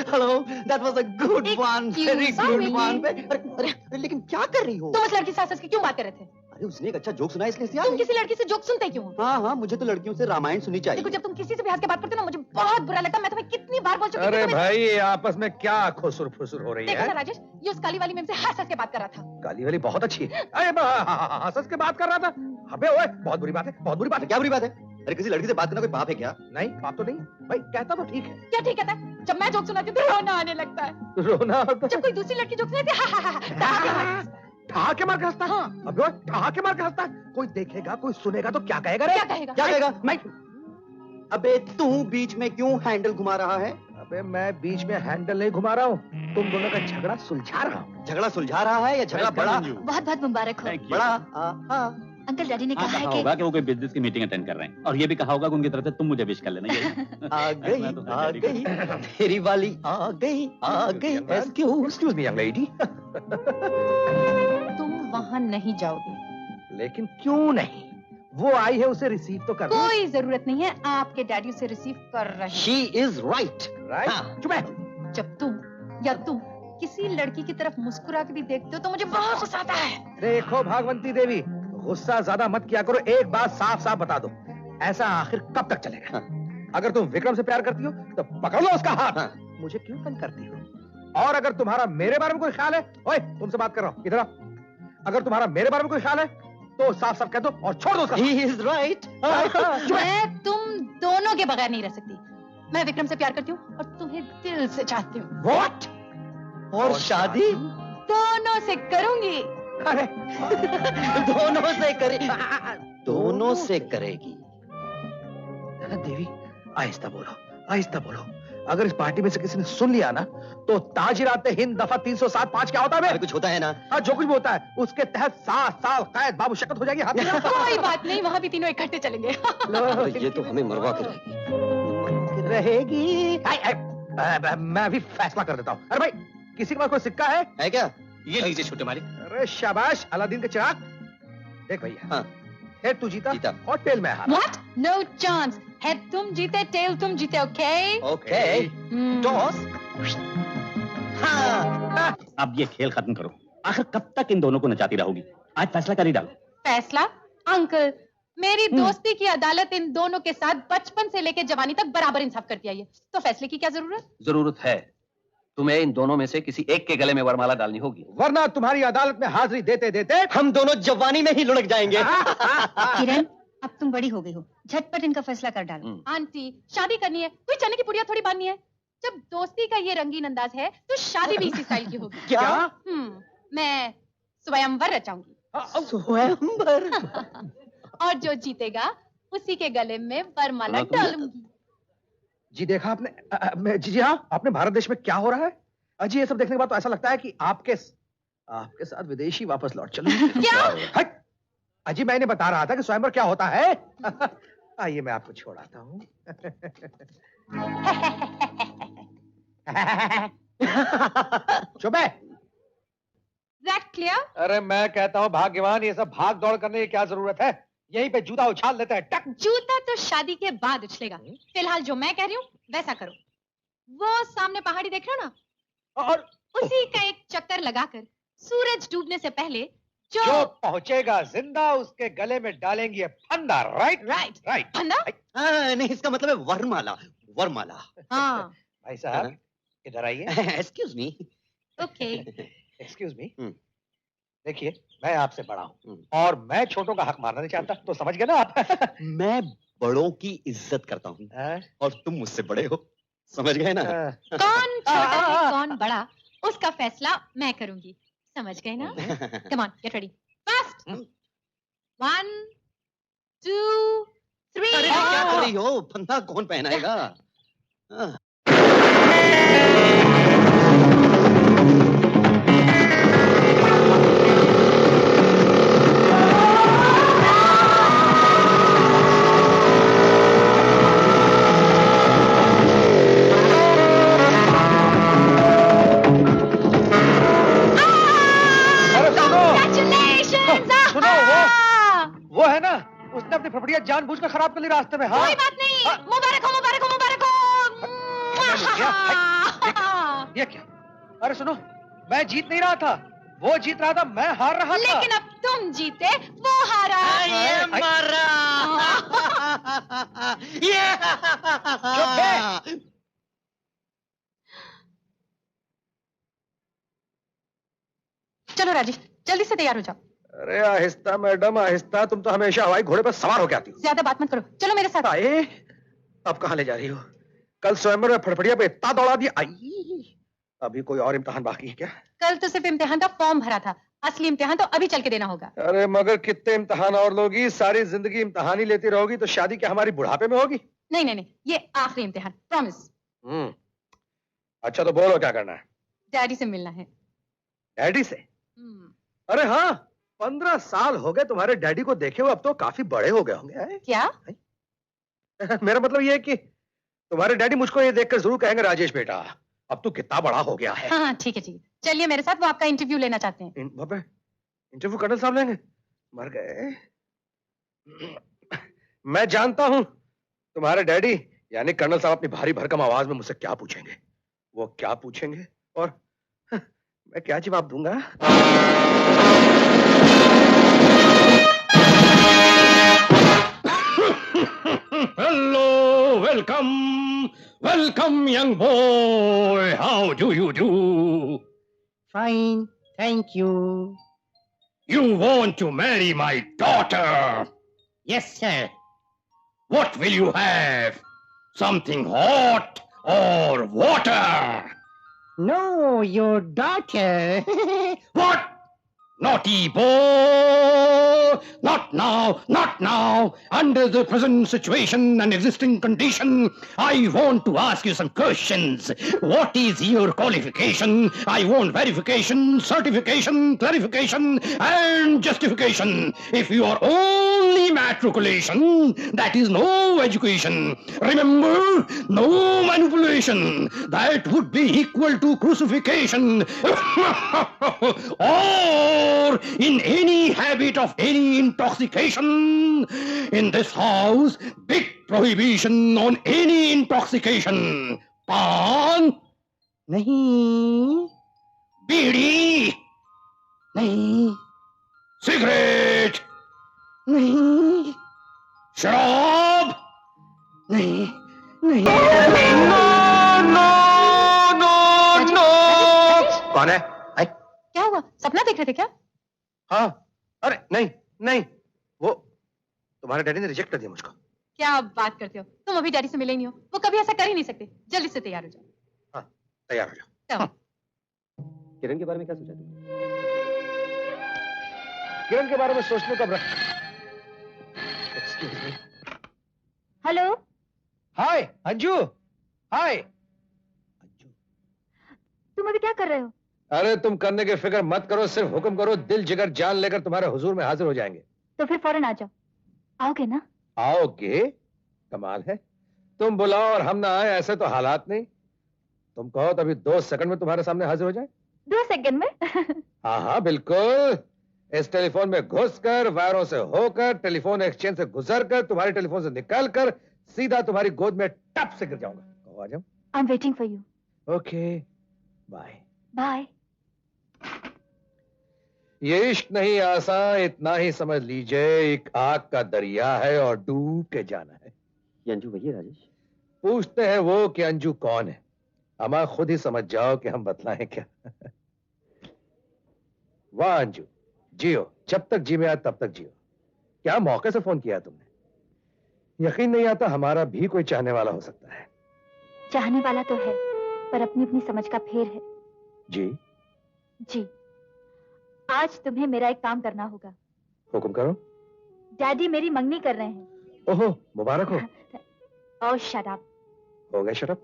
Hello, that was a good one, very good one. अरे लेकिन क्या कर रही हो? तुम उस लड़की सास की क्यों बात कर रहे थे? अरे उसने एक अच्छा जोक सुना इसलिए हंसी आ तुम गई। किसी लड़की से जोक सुनते क्यों? हाँ हाँ, मुझे तो लड़कियों से रामायण सुननी चाहिए। देखो, जब तुम किसी से भी हंस के बात करते हो ना, मुझे बहुत बुरा लगता है। मैं तुम्हें कितनी बार बोल चुकी हूं। अरे भाई, ये आपस में क्या खुसुर फुसुर हो रही देखो ना है? राजेश, ये उस काली वाली मेम से हंस हंस के बात कर रहा था। काली वाली बहुत अच्छी है। अरे हंस के बात कर रहा था। अबे ओए, बहुत बुरी बात है, बहुत बुरी बात है। क्या बुरी बात है? अरे किसी लड़की से बात करना कोई पाप है क्या? नहीं, पाप तो नहीं भाई, कहता तो ठीक है। क्या ठीक कहता है? जब मैं जोक सुनाती हूँ तो रोना आने लगता है। रोना जब कोई दूसरी लड़की जोक सुनाती है, ठहाके मार के हंसता। हाँ। अबे ओए, ठहाके मार के हंसता। कोई देखेगा, कोई सुनेगा तो क्या कहेगा रे? क्या कहेगा? क्या कहेगा? मैं अबे तू बीच में क्यों हैंडल घुमा रहा है? अबे मैं बीच में हैंडल नहीं घुमा रहा हूँ, तुम दोनों का झगड़ा सुलझा रहा हूँ। झगड़ा सुलझा रहा है या झगड़ा बड़ा? बहुत बहुत मुबारक हो। बड़ा? हाँ। अंकल डैडी ने कहा है कहा कि होगा कि वो कोई बिजनेस की मीटिंग अटेंड कर रहे हैं, और ये भी कहा होगा कि उनकी तरफ से तुम मुझे विश कर लेना। आ गई तेरी वाली आ गई एक्सक्यूज मी यंग लेडी। तुम वहां नहीं जाओगे। लेकिन क्यों नहीं? वो आई है, उसे रिसीव तो करना। कोई जरूरत नहीं है, आपके डैडी उसे रिसीव कर रहे हैं। She is right. राइट? चुप है। जब तुम या तुम किसी लड़की की तरफ मुस्कुरा के भी देखते हो तो मुझे बहुत गुस्सा आता है। देखो भागवंती देवी, गुस्सा ज्यादा मत किया करो। एक बात साफ साफ बता दो, ऐसा आखिर कब तक चलेगा? अगर तुम विक्रम से प्यार करती हो तो पकड़ लो उसका हाथ। मुझे क्यों तंग करती हो? और अगर तुम्हारा मेरे बारे में कोई ख्याल है, ओए तुमसे बात कर रहा हूं, इधर आओ। अगर तुम्हारा मेरे बारे में कोई ख्याल है तो साफ साफ कह दो और छोड़ दो उसका। He is right. मैं तुम दोनों के बगैर नहीं रह सकती। मैं विक्रम से प्यार करती हूँ और तुम्हें दिल से चाहती हूँ। What? और शादी दोनों से करूंगी। अरे दोनों से करेगी। दोनों से करेगी। देवी आहिस्ता बोलो, आहिस्ता बोलो। अगर इस पार्टी में से किसी ने सुन लिया ना तो ताजिरात हिंद दफा 307(5) क्या होता है? कुछ होता है ना? हाँ, जो कुछ भी होता है उसके तहत 7 साल कैद बाबू शक्कत हो जाएगी। हाथ में कोई बात नहीं, वहां भी तीनों इकट्ठे चलेंगे। तो ये तो हमें मरवा के रहेगी। मैं अभी फैसला कर देता हूँ। अरे भाई, किसी के पास कोई सिक्का है क्या? ये लीजिए छोटे मालिक। अरे शाबाश, अलादीन के चिराग। देख भैया, हाँ। हेड तू जीता और टेल मैं हारा। What? No chance. हेड तुम जीते, टेल तुम जीते, ओके? ओके। टॉस। हाँ। अब ये खेल खत्म करो। आखिर कब तक इन दोनों को नचाती रहोगी? आज फैसला कर ही डालो। फैसला? अंकल, मेरी दोस्ती की अदालत इन दोनों के साथ बचपन से लेकर जवानी तक बराबर इंसाफ करती आई है, तो फैसले की क्या जरूरत? जरूरत है। तुम्हें इन दोनों में से किसी एक के गले में वरमाला डालनी होगी, वरना तुम्हारी अदालत में हाजिरी देते देते हम दोनों जवानी में ही लुढ़क जाएंगे। किरण, अब तुम बड़ी हो गई हो, झटपट इनका फैसला कर डालो। आंटी, शादी करनी है, कोई चने की पुड़िया थोड़ी बांधनी है। जब दोस्ती का ये रंगीन अंदाज है तो शादी भी इसी स्टाइल की होगी। क्या? मैं स्वयंवर रचाऊंगी। स्वयंवर? और जो जीतेगा उसी के गले में वरमाला डालूंगी। जी देखा आपने? जी हाँ, आपने भारत देश में क्या हो रहा है? अजी, ये सब देखने के बाद तो ऐसा लगता है कि आपके साथ विदेशी वापस लौट चलूं। क्या? अजी, मैं इन्हें बता रहा था कि स्वयंवर क्या होता है। आइए मैं आपको छोड़ाता हूँ। चुप है। क्लियर? अरे मैं कहता हूँ भाग्यवान, ये सब भाग दौड़ करने की क्या जरूरत है? यहीं पे जूता उछाल लेता है, टक। जूता तो शादी के बाद उछलेगा। फिलहाल जो मैं कह रही हूँ वैसा करो। वो सामने पहाड़ी देख रहे हो ना, और उसी का एक चक्कर लगाकर सूरज डूबने से पहले जो पहुंचेगा जिंदा उसके गले में डालेंगी ये फंदा। Right right right. फंदा? नहीं, इसका मतलब है वरमाला। वरमाला। हाँ। भाई साहब इधर आइए। Excuse me. Okay. Excuse me. देखिए, मैं आपसे बड़ा हूँ और मैं छोटों का हक मारना नहीं चाहता, तो समझ गए ना आप? मैं बड़ों की इज्जत करता हूँ और तुम मुझसे बड़े हो, समझ गए ना? कौन छोटा है कौन बड़ा, उसका फैसला मैं करूंगी, समझ गए ना? Come on, get ready, fast. 1 2 3। अरे क्या कर रही हो? फंदा कौन पहनाएगा? वो है ना, उसने अपनी फफड़िया जानबूझकर खराब कर ली रास्ते में। हाँ, कोई बात नहीं। मुबारक हो, मुबारक हो, मुबारक हो। ये क्या? अरे सुनो, मैं जीत नहीं रहा था, वो जीत रहा था, मैं हार रहा था। लेकिन अब तुम जीते, वो हारा। ये मारा। चलो राजेश, जल्दी से तैयार हो जाओ। अरे आहिस्ता मैडम, आहिस्ता। तुम तो हमेशा हवाई घोड़े पर सवार होके आती हो। ज्यादा बात मत करो, चलो मेरे साथ। आए, अब कहाँ ले जा रही हो? कल स्वयंवर में फड़फड़िया पे इतना दौड़ा दिया। आई, अभी कोई और इम्तिहान बाकी है क्या? कल तो सिर्फ इम्तिहान का फॉर्म भरा था, असली इम्तिहान तो अभी चल के देना होगा। अरे मगर कितने इम्तिहान और लोगी? सारी जिंदगी इम्तिहान ही लेती रहोगी तो शादी क्या हमारी बुढ़ापे में होगी? नहीं नहीं नहीं, ये आखिरी इम्तिहान, प्रॉमिस। अच्छा तो बोलो क्या करना है? डैडी से मिलना है। डैडी से? अरे हाँ, 15 साल हो गए तुम्हारे डैडी को देखे हुए, अब तो काफी बड़े हो गए होंगे। क्या? मेरा मतलब ये है कि तुम्हारे डैडी मुझको ये देखकर जरूर कहेंगे, राजेश बेटा अब तू कितना बड़ा हो गया है। हाँ ठीक है ठीक है, चलिए मेरे साथ, वो आपका इंटरव्यू लेना चाहते हैं। इंटरव्यू कर्नल साहब लेंगे? मर गए। मैं जानता हूं तुम्हारे डैडी यानी कर्नल साहब अपनी भारी भरकम आवाज में मुझसे क्या पूछेंगे। वो क्या पूछेंगे और मैं क्या जवाब दूंगा। Hello, welcome, welcome, young boy. How do you do? Fine, thank you. You want to marry my daughter? Yes, sir. What will you have? Something hot or water? No, your daughter. What? Naughty boy! Not now, not now. Under the present situation and existing condition, I want to ask you some questions. What is your qualification? I want verification, certification, clarification, and justification. If you are only matriculation, that is no education. Remember, no manipulation. That would be equal to crucifixion. Or in any habit of any intoxication. In this house, big prohibition on any intoxication. Pan? नहीं. Bidi? नहीं. Cigarette? नहीं. Sharab? नहीं. नहीं. No. कौन है? क्या हुआ? सपना देख रहे थे क्या? हाँ। अरे नहीं नहीं, वो तुम्हारे डैडी ने रिजेक्ट कर दिया मुझको। क्या बात करते हो? तुम अभी डैडी से मिले नहीं हो। वो कभी ऐसा कर ही नहीं सकते। जल्दी से तैयार हो जाओ। हाँ, तैयार हो जाओ। किरण के बारे में क्या सोचा तुमने? किरण के बारे में सोचने का हेलो। हाय अंजू। हाय। तुम अभी क्या कर रहे हो? अरे तुम करने की फिक्र मत करो, सिर्फ हुक्म करो, दिल जिगर जान लेकर तुम्हारे हुजूर में हाजिर हो जाएंगे। तो फिर फौरन आ जाओ। आओगे ना? आओगे? कमाल है, तुम बुलाओ और हम ना आए, ऐसे तो हालात नहीं। तुम कहो तो अभी 2 सेकंड में तुम्हारे सामने हाजिर हो जाए। 2 सेकंड में? हाँ हाँ बिल्कुल। इस टेलीफोन में घुसकर, वायरों से होकर, टेलीफोन एक्सचेंज से गुजरकर, तुम्हारे टेलीफोन से निकलकर सीधा तुम्हारी गोद में टप से गिर जाऊंगा। कहो आ जाओ। I am waiting for you. Okay bye. Bye. ये इश्क नहीं आसान, इतना ही समझ लीजिए, एक आग का दरिया है और डूब के जाना है। ये अंजू वही है राजेश? पूछते हैं वो कि अंजू कौन है, अमा खुद ही समझ जाओ कि हम बतलाएं क्या। वाह अंजू, जियो, जब तक जी में आए तब तक जियो। क्या मौके से फोन किया तुमने? यकीन नहीं आता हमारा भी कोई चाहने वाला हो सकता है। चाहने वाला तो है, पर अपनी अपनी समझ का फेर है। जी जी, आज तुम्हें मेरा एक काम करना होगा। हुक्म करो। डैडी मेरी मंगनी कर रहे हैं। ओहो, मुबारक हो। और शट अप। हो गए शट अप।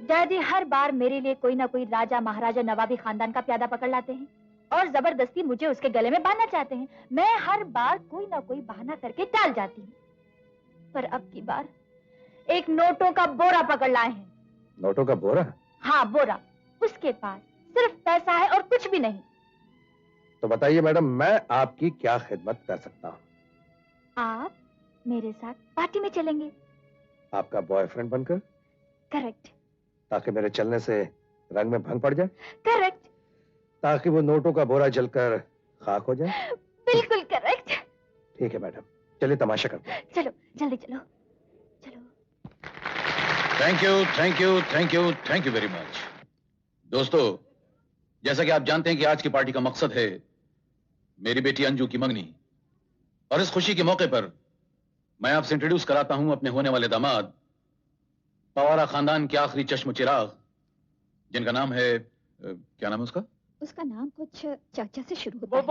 डैडी हर बार मेरे लिए कोई ना कोई राजा महाराजा नवाबी खानदान का प्यादा पकड़ लाते हैं और जबरदस्ती मुझे उसके गले में बांधना चाहते हैं। मैं हर बार कोई ना कोई बहाना करके टाल जाती हूँ, पर अब की बार एक नोटों का बोरा पकड़ लाए हैं। नोटों का बोरा? हाँ बोरा। उसके पास सिर्फ पैसा है और कुछ भी नहीं। तो बताइए मैडम, मैं आपकी क्या खिदमत कर सकता हूँ? आप मेरे साथ पार्टी में चलेंगे। आपका बॉयफ्रेंड बनकर? करेक्ट। ताकि मेरे चलने से रंग में भंग पड़ जाए? करेक्ट। ताकि वो नोटों का बोरा जलकर खाक हो जाए? बिल्कुल करेक्ट। ठीक है मैडम, चलिए तमाशा करते हैं। चलो जल्दी चलो। Thank you thank you thank you thank you very much. दोस्तों, जैसा कि आप जानते हैं कि आज की पार्टी का मकसद है मेरी बेटी अंजू की मंगनी, और इस खुशी के मौके पर मैं आपसे इंट्रोड्यूस कराता हूं अपने होने वाले दामाद, पवारा खानदान के आखिरी चश्म चिराग, जिनका नाम है क्या नाम है उसका? उसका नाम कुछ चाचा से शुरू होता है।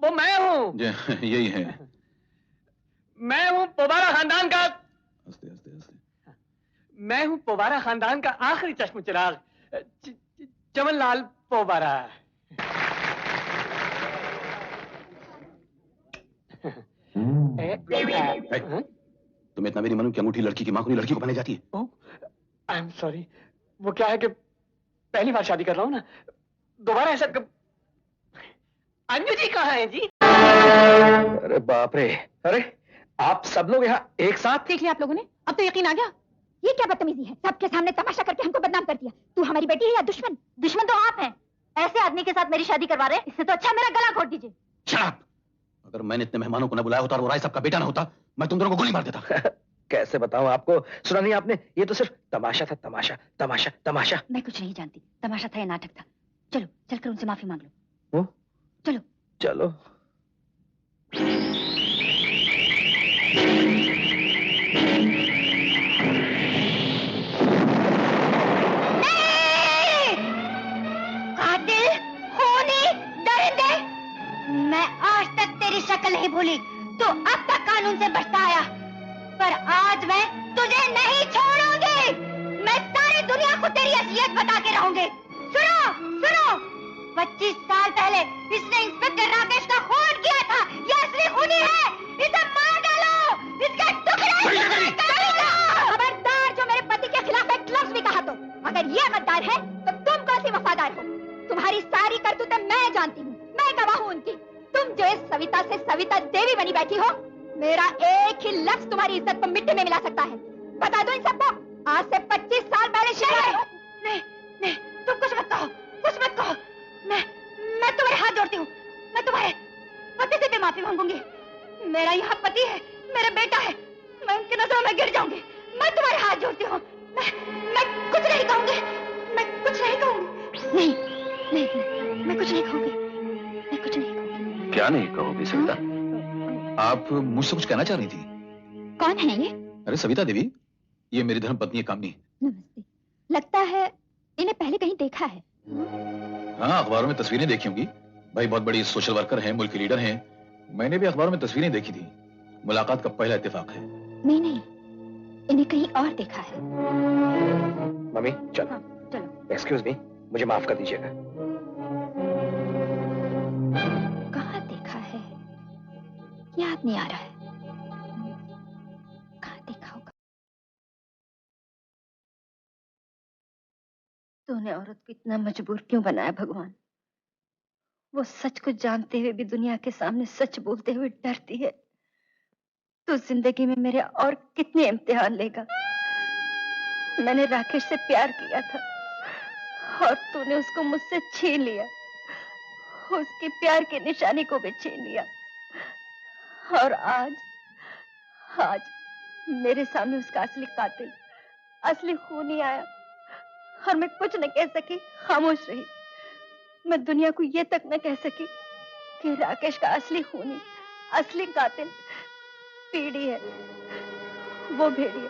वो मैं हूँ। यही है। मैं हूँ पोवारा खानदान का। हंसते हंसते हंसते। मैं हूँ पोवारा खानदान का आखिरी चश्म चिराग, चमनलाल पोवारा। तुम्हें इतना मेरी मनु की अंगूठी लड़की की मां को नहीं, लड़की को पहने जाती है। आई एम सॉरी। वो क्या है कि पहली बार शादी कर रहा हूँ ना, दोबारा ऐसा अंजू जी कहाँ है जी? अरे बाप रे, अरे आप सब लोग यहाँ एक साथ? देख लिया आप लोगों ने, अब तो यकीन आ गया। ये क्या बदतमीजी है, सबके सामने तमाशा करके हमको बदनाम कर दिया। तू हमारी बेटी है या दुश्मन? दुश्मन तो आप हैं। ऐसे आदमी के साथ मेरी शादी करवा रहे हैं, इससे तो अच्छा मेरा गला घोट दीजिए। शराब! अगर मैंने इतने मेहमानों को न बुलाया होता और वो राय साहब का बेटा न होता, मैं तुम दोनों को गोली मार देता। कैसे बताऊं आपको, सुना नहीं आपने? ये तो सिर्फ तमाशा था, तमाशा तमाशा तमाशा। मैं कुछ नहीं जानती, तमाशा था या नाटक था। चलो चलकर उनसे माफी मांग लो। वो? चलो चलो। कातिल, खूनी, दरिंदे, मैं आज तक तेरी शक्ल नहीं भूली। तू अब तक कानून से बचता आया, पर आज मैं तुझे नहीं छोड़ूंगी। मैं सारी दुनिया को तेरी असलियत बता के रहूंगी। सुनो, सुनो, 25 साल पहले इसने इंस्पेक्टर राकेश का खून किया था। ये असली खूनी है, इसे मार डालो, इसके टुकड़े खबरदार, जो मेरे पति के खिलाफ एक लफ्ज भी कहा तो। अगर ये गद्दार है तो तुम कौन सी वफादार हो? तुम्हारी सारी करतूतें मैं जानती हूँ, मैं गवाह हूँ उनकी। तुम जो इस सविता से सविता देवी बनी बैठी हो, मेरा एक ही लफ्ज तुम्हारी इज्जत को मिट्टी में मिला सकता है। बता दो इन सबको, आज से 25 साल पहले शेर। नहीं, नहीं, तुम कुछ मत कहो, कुछ मत कहो। मैं तुम्हारे हाथ जोड़ती हूँ। मैं तुम्हारे पति से भी माफी मांगूंगी। मेरा यहाँ पति है, मेरा बेटा है, मैं उनकी नजरों में गिर जाऊंगी। मैं तुम्हारे हाथ जोड़ती हूँ। मैं कुछ नहीं कहूंगी, मैं कुछ नहीं कहूंगी। नहीं, नहीं, मैं कुछ नहीं कहूंगी, मैं कुछ नहीं कहूंगी। क्या नहीं कहोगी सविता? आप मुझसे कुछ कहना चाह रही थी? कौन है ये? अरे सविता देवी, ये मेरी धर्म पत्नी है कामनी। नमस्ते। लगता है इन्हें पहले कहीं देखा है। हाँ, अखबारों में तस्वीरें देखी होंगी। भाई बहुत बड़ी सोशल वर्कर हैं, मुल्क के लीडर हैं। मैंने भी अखबारों में तस्वीरें देखी थी। मुलाकात का पहला इत्तेफाक है। नहीं, इन्हें कहीं और देखा है। मम्मी चलो। हाँ, चलो। एक्सक्यूज मी, मुझे माफ कर दीजिएगा। कहाँ देखा है, याद नहीं आ रहा है। कहाँ देखा होगा? तूने औरत को इतना मजबूर क्यों बनाया भगवान? वो सच को जानते हुए भी दुनिया के सामने सच बोलते हुए डरती है। तो जिंदगी में मेरे और कितने इम्तिहान लेगा? मैंने राकेश से प्यार किया था और तूने उसको मुझसे छीन लिया, उसके प्यार की निशानी को भी छीन लिया। और आज मेरे सामने उसका असली कातिल, असली खूनी आया और मैं कुछ न कह सकी, खामोश रही। मैं दुनिया को ये तक न कह सकी कि राकेश का असली खूनी, असली कातिल पीड़ी है, वो भेड़िया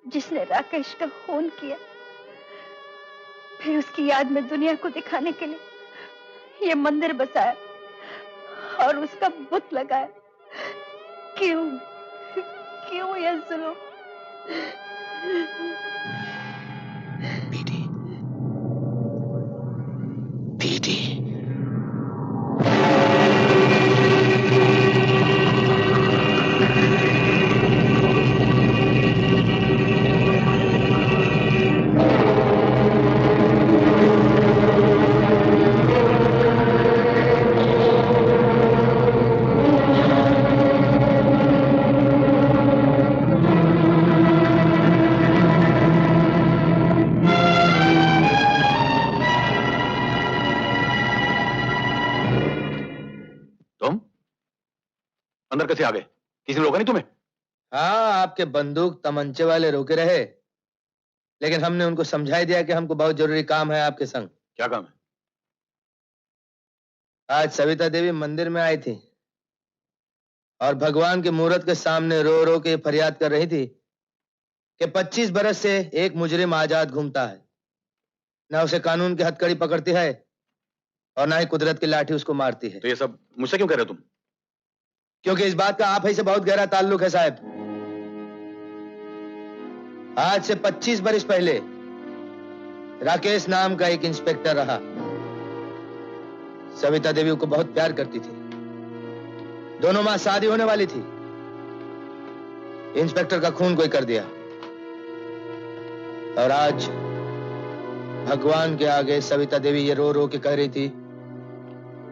जिसने राकेश का खून किया। फिर उसकी याद में दुनिया को दिखाने के लिए ये मंदिर बसाया और उसका बुत लगाया। क्यों ये जुल्म? बेटी अंदर कैसे आ गए? किसी ने रोका नहीं तुम्हें? हाँ, आपके बंदूक तमंचे वाले रोके रहे, लेकिन हमने उनको समझाई दिया कि हमको बहुत जरूरी काम है आपके संग। क्या काम है? आज सविता देवी मंदिर में आई थी और भगवान के मूर्त के सामने रो रो के फरियाद कर रही थी कि 25 बरस से एक मुजरिम आजाद घूमता है, ना उसे कानून की हथकड़ी पकड़ती है और ना ही कुदरत की लाठी उसको मारती है। तो ये सब मुझसे क्यों कह रहे हो तुम? क्योंकि इस बात का आप ही से बहुत गहरा ताल्लुक है साहब। आज से 25 बरस पहले राकेश नाम का एक इंस्पेक्टर रहा। सविता देवी को बहुत प्यार करती थी, दोनों मां शादी होने वाली थी। इंस्पेक्टर का खून कोई कर दिया और आज भगवान के आगे सविता देवी ये रो रो के कह रही थी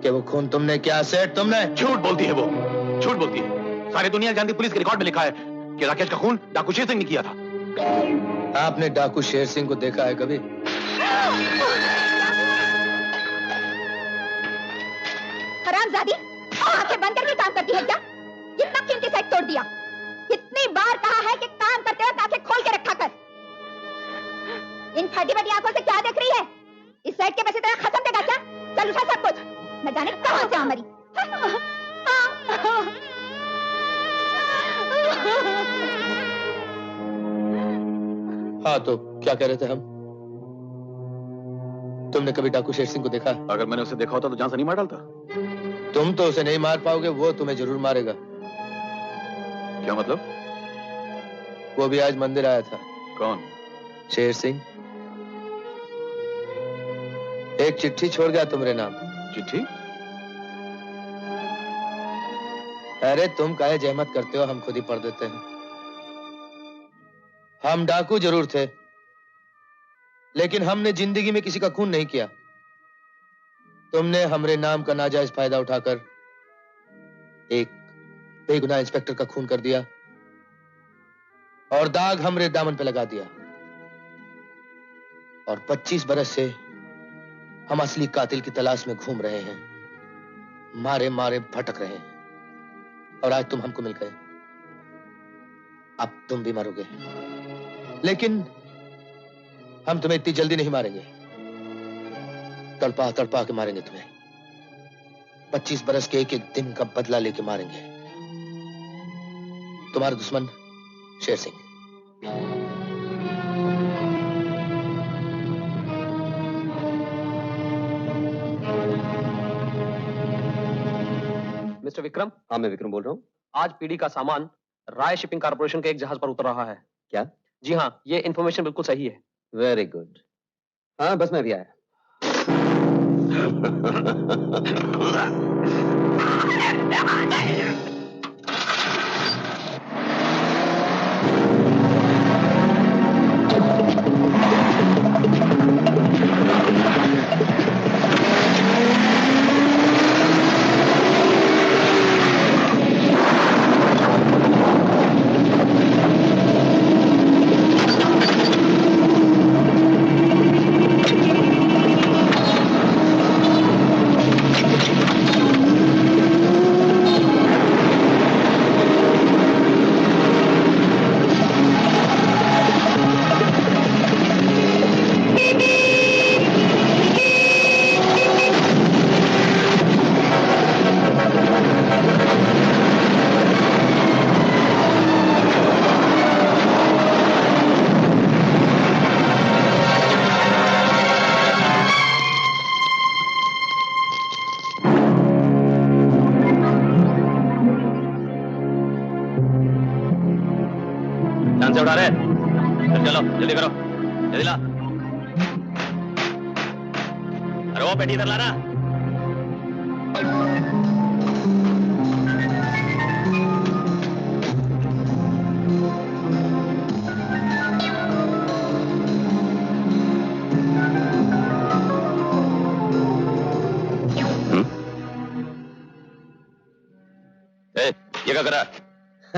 कि वो खून तुमने किया सेठ, तुमने? झूठ बोलती है वो, झूठ बोलती है। सारी दुनिया जानती, पुलिस के रिकॉर्ड में लिखा है कि राकेश का खून डाकू शेर सिंह ने किया था। आपने डाकू शेर सिंह को देखा है कभी? हरामजादी, आंखें बंद करके काम करती है क्या? कितना कीमती सेट तोड़ दिया। कितनी बार कहा है कि काम करते वक्त आंखें खोल के रखा कर। इन फटी फटी आंखों से क्या देख रही है? इस सेट के पैसे तेरा खत्म देगा क्या? चल उठा सब कुछ, न जाने कहां से आ मरी। हाँ, तो क्या कह रहे थे हम? तुमने कभी डाकू शेर सिंह को देखा? अगर मैंने उसे देखा होता तो जान से नहीं मार डालता। तुम तो उसे नहीं मार पाओगे, वो तुम्हें जरूर मारेगा। क्या मतलब? वो भी आज मंदिर आया था। कौन? शेर सिंह। एक चिट्ठी छोड़ गया तुम्हारे नाम। चिट्ठी? अरे तुम काहे जहमत करते हो, हम खुद ही पढ़ देते हैं। हम डाकू जरूर थे, लेकिन हमने जिंदगी में किसी का खून नहीं किया। तुमने हमरे नाम का नाजायज फायदा उठाकर एक बेगुनाह इंस्पेक्टर का खून कर दिया और दाग हमरे दामन पे लगा दिया। और 25 बरस से हम असली कातिल की तलाश में घूम रहे हैं, मारे मारे भटक रहे हैं। और आज तुम हमको मिल गए। अब तुम भी मरोगे, लेकिन हम तुम्हें इतनी जल्दी नहीं मारेंगे। तड़पा तड़पा के मारेंगे तुम्हें। 25 बरस के एक एक दिन का बदला लेके मारेंगे। तुम्हारा दुश्मन शेर सिंह। मिस्टर विक्रम? हाँ, मैं विक्रम बोल रहा हूँ। आज पीडी का सामान राय शिपिंग कॉर्पोरेशन के एक जहाज पर उतर रहा है। क्या? जी हाँ, ये इन्फॉर्मेशन बिल्कुल सही है। Very good. हाँ, बस मैं भी आया। से उड़ा रहे? चलो जल्दी करो, जल्दी ला। अरे वो पेटी इधर लाना। ये क्या कर रहा है?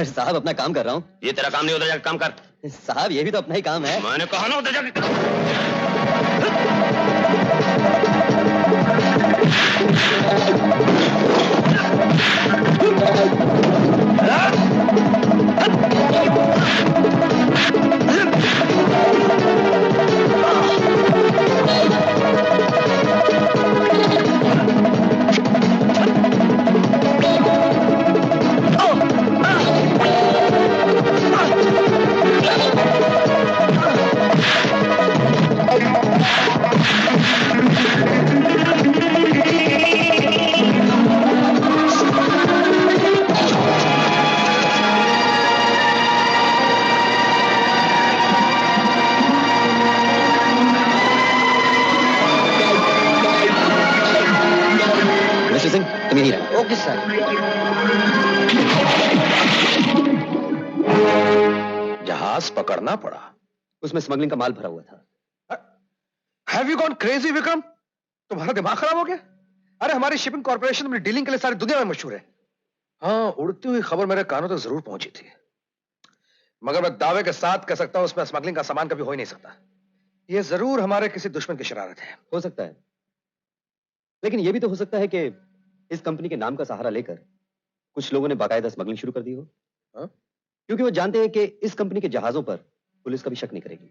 साहब अपना काम कर रहा हूँ। ये तेरा काम नहीं, उधर जाकर काम कर। साहब ये भी तो अपना ही काम है। मैंने कहा ना उधर जाकर। Okay sir. जहाज पकड़ना पड़ा। उसमें स्मगलिंग का माल भरा हुआ था। Have you gone crazy, Vikram? तुम्हारा दिमाग खराब हो गया? अरे हमारी शिपिंग कॉर्पोरेशन अपनी डीलिंग के लिए सारी दुनिया में मशहूर है। हाँ, उड़ती हुई खबर मेरे कानों तक जरूर पहुंची थी, मगर मैं दावे के साथ कह सकता हूं उसमें स्मगलिंग का सामान कभी हो ही नहीं सकता। यह जरूर हमारे किसी दुश्मन की शरारत है। हो सकता है, लेकिन यह भी तो हो सकता है कि इस कंपनी के नाम का सहारा लेकर कुछ लोगों ने बाकायदा स्मगलिंग शुरू कर दी हो। हाँ? क्योंकि वो जानते हैं कि इस कंपनी के जहाजों पर पुलिस कभी शक नहीं करेगी।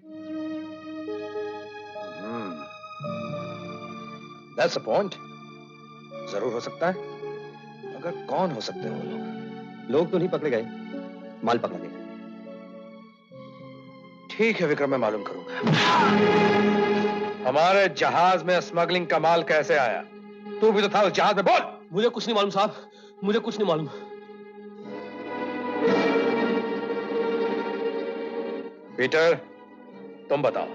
That's a point. जरूर हो सकता है, मगर कौन हो सकते हैं वो लोग? लोग तो नहीं पकड़े गए, माल पकड़ा गया। ठीक है विक्रम, मैं मालूम करूंगा हमारे जहाज में स्मगलिंग का माल कैसे आया। तू भी तो था उस जहाज में, बोल। मुझे कुछ नहीं मालूम साहब, मुझे कुछ नहीं मालूम। पीटर, तुम बताओ।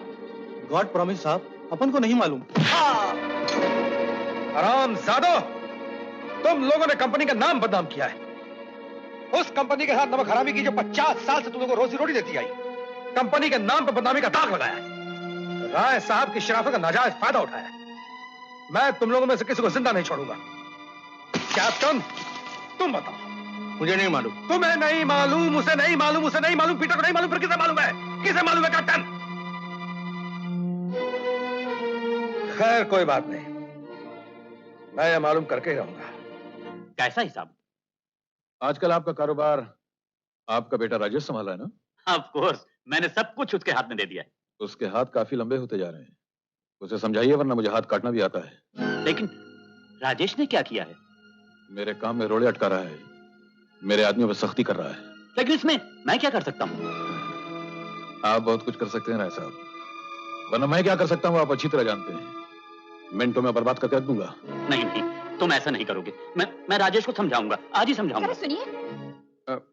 गॉड प्रॉमिस साहब, अपन को नहीं मालूम। हरामजादो, तुम लोगों ने कंपनी का नाम बदनाम किया है। उस कंपनी के साथ नमक हरामी की जो 50 साल से तुम लोगों को रोजी रोटी देती आई, कंपनी के नाम पर बदनामी का दाग लगाया, राय साहब की शराफत का नाजायज फायदा उठाया। मैं तुम लोगों में से किसी को जिंदा नहीं छोड़ूंगा। कैप्टन, तुम बताओ। मुझे नहीं मालूम। तुम्हें नहीं मालूम, उसे नहीं मालूम, उसे नहीं मालूम, पीटर को नहीं मालूम, फिर किसे मालूम है? किसे मालूम है कैप्टन? खैर कोई बात नहीं, मैं यह मालूम करके ही रहूंगा। कैसा हिसाब? आजकल आपका कारोबार आपका बेटा राजेश संभाला है ना? ऑफ कोर्स, मैंने सब कुछ उसके हाथ में दे दिया है। उसके हाथ काफी लंबे होते जा रहे हैं, उसे समझाइए, वरना मुझे हाथ काटना भी आता है। लेकिन राजेश ने क्या किया है? मेरे काम में रोड़े अटका रहा है, मेरे आदमियों पर सख्ती कर रहा है। लेकिन इसमें मैं क्या कर सकता हूँ? आप बहुत कुछ कर सकते हैं राय साहब, वरना मैं क्या कर सकता हूँ आप अच्छी तरह जानते हैं। मिनटों में बर्बाद करके रख दूंगा। नहीं नहीं, तुम ऐसा नहीं करोगे। मैं राजेश को समझाऊंगा, आज ही समझाऊंगा। सुनिए,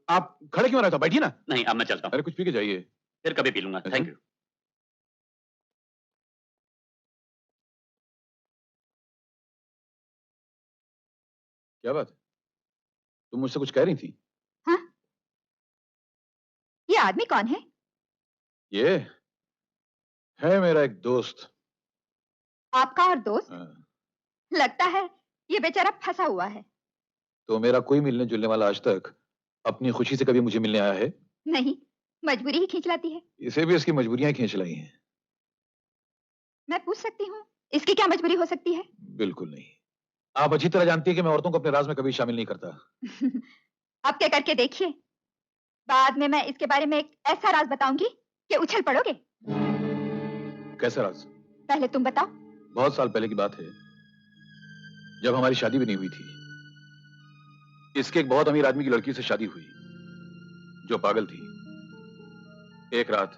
आप खड़े क्यों रहते हो? बैठिए ना। नहीं, अब मैं चलता हूँ। अरे कुछ पी के जाइए। फिर कभी पी लूंगा। Thank you. क्या बात है, तुम मुझसे कुछ कह रही थी? हाँ? ये आदमी कौन है? ये है मेरा एक दोस्त। आपका और दोस्त? लगता है ये बेचारा फंसा हुआ है। तो मेरा कोई मिलने जुलने वाला आज तक अपनी खुशी से कभी मुझे मिलने आया है? नहीं, मजबूरी ही खींच लाती है। इसे भी इसकी मजबूरियां खींच लाई हैं। मैं पूछ सकती हूँ, इसकी क्या मजबूरी हो सकती है? बिल्कुल नहीं, आप अच्छी तरह जानती है कि मैं औरतों को अपने राज में कभी शामिल नहीं करता। अब क्या करके देखिए, बाद में मैं इसके बारे में एक ऐसा राज बताऊंगी कि उछल पड़ोगे। कैसा राज? पहले तुम बताओ। बहुत साल पहले की बात है, जब हमारी शादी भी नहीं हुई थी। इसके एक बहुत अमीर आदमी की लड़की से शादी हुई, जो पागल थी। एक रात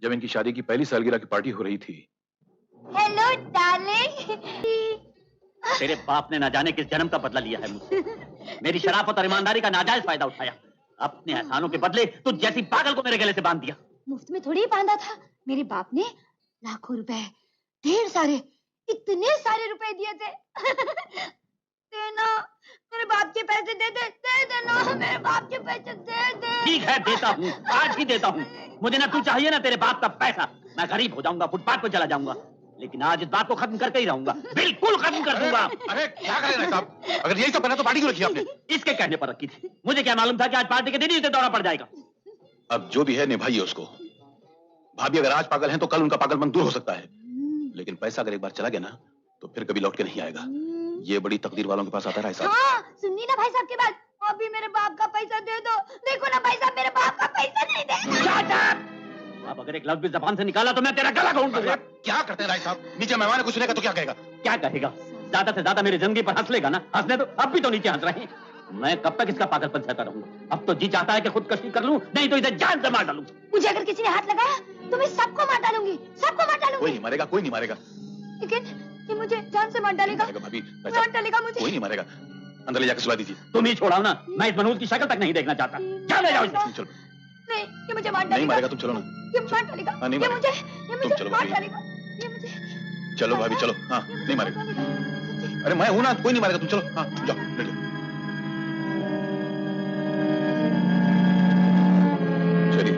जब इनकी शादी की पहली सालगिरह की पार्टी हो रही थी। Hello darling. तेरे बाप ने ना जाने किस जन्म का बदला लिया है मुझसे। मेरी शराफत और ईमानदारी का नाजायज फायदा उठाया। अपने एहसानों के बदले तू जैसी पागल को मेरे गले से बांध दिया। मुफ्त में थोड़ी ही बांधा था, मेरे बाप ने लाखों रुपए, ढेर सारे, इतने सारे रुपए दिए थे। देना, मेरे बाप के पैसे दे देना, मेरे बाप के पैसे दे दे। ठीक है, देता हूँ, आज ही देता हूँ। मुझे ना तू चाहिए ना तेरे बाप का पैसा। मैं गरीब हो जाऊंगा, फुटपाथ पर चला जाऊंगा, लेकिन आज इस बात को खत्म करके ही रहूंगा। बिल्कुल खत्म कर दूंगा। अरे क्या कर रहे हैं साहब? अगर यही सब बना तो पार्टी क्यों रखी आपने? इसके कहने पर रखी थी। मुझे क्या मालूम था कि आज पार्टी के दिन ही उसे दौरा पड़ जाएगा। अब जो भी है निभाइए उसको। भाभी अगर आज पागल हैं तो कल उनका पागलपन दूर हो सकता है, लेकिन पैसा अगर एक बार चला गया ना तो फिर कभी लौट के नहीं आएगा। ये बड़ी तकदीर वालों के पास आता है साहब। हाँ, सुनिए ना भाई साहब की बात। अभी मेरे बाप का पैसा दे दो। देखो ना भाई साहब, मेरे बाप का पैसा नहीं देगा। अब अगर एक लफ्ज़ भी ज़बान से निकाला तो मैं तेरा गला घोंट दूंगा। क्या करते हैं राय साहब? नीचे मेहमान कुछ सुनेगा तो क्या कहेगा? क्या कहेगा? ज्यादा से ज्यादा मेरी जिंदगी पर हंस लेगा ना। हंसने तो अब भी तो नीचे हंस रहे हैं। मैं कब तक इसका पागलपन सहता रहूंगा? अब तो जी चाहता है कि खुदकशी कर लूं, नहीं तो इसे जान से मार डालूं। मुझे अगर किसी ने हाथ लगाया तो मैं सबको मार डालूंगी, सबको मार डालूंगी। कोई नहीं मारेगा, कोई नहीं मारेगा। लेकिन ये मुझे जान से मार डालेगा। भाभी मार डालेगा मुझे। कोई नहीं मारेगा। अंदर ले जाकर सुला दीजिए। तुम ही छोड़ाओ ना, मैं इस मनूज की शक्ल तक नहीं देखना चाहता। क्या ले जाओ इसे। चलो। नहीं, ये मुझे मार डालेगा। नहीं मारेगा, तुम चलो ना। ये मार डालेगा। नहीं ये मारेगा। मुझे चलो मार भाभी। डालेगा। ये मुझे। चलो भाभी चलो। हाँ, नहीं मारेगा। अरे मैं हूं ना, कोई नहीं मारेगा, तुम चलो। हाँ जाओ, ले जाओ। चलिए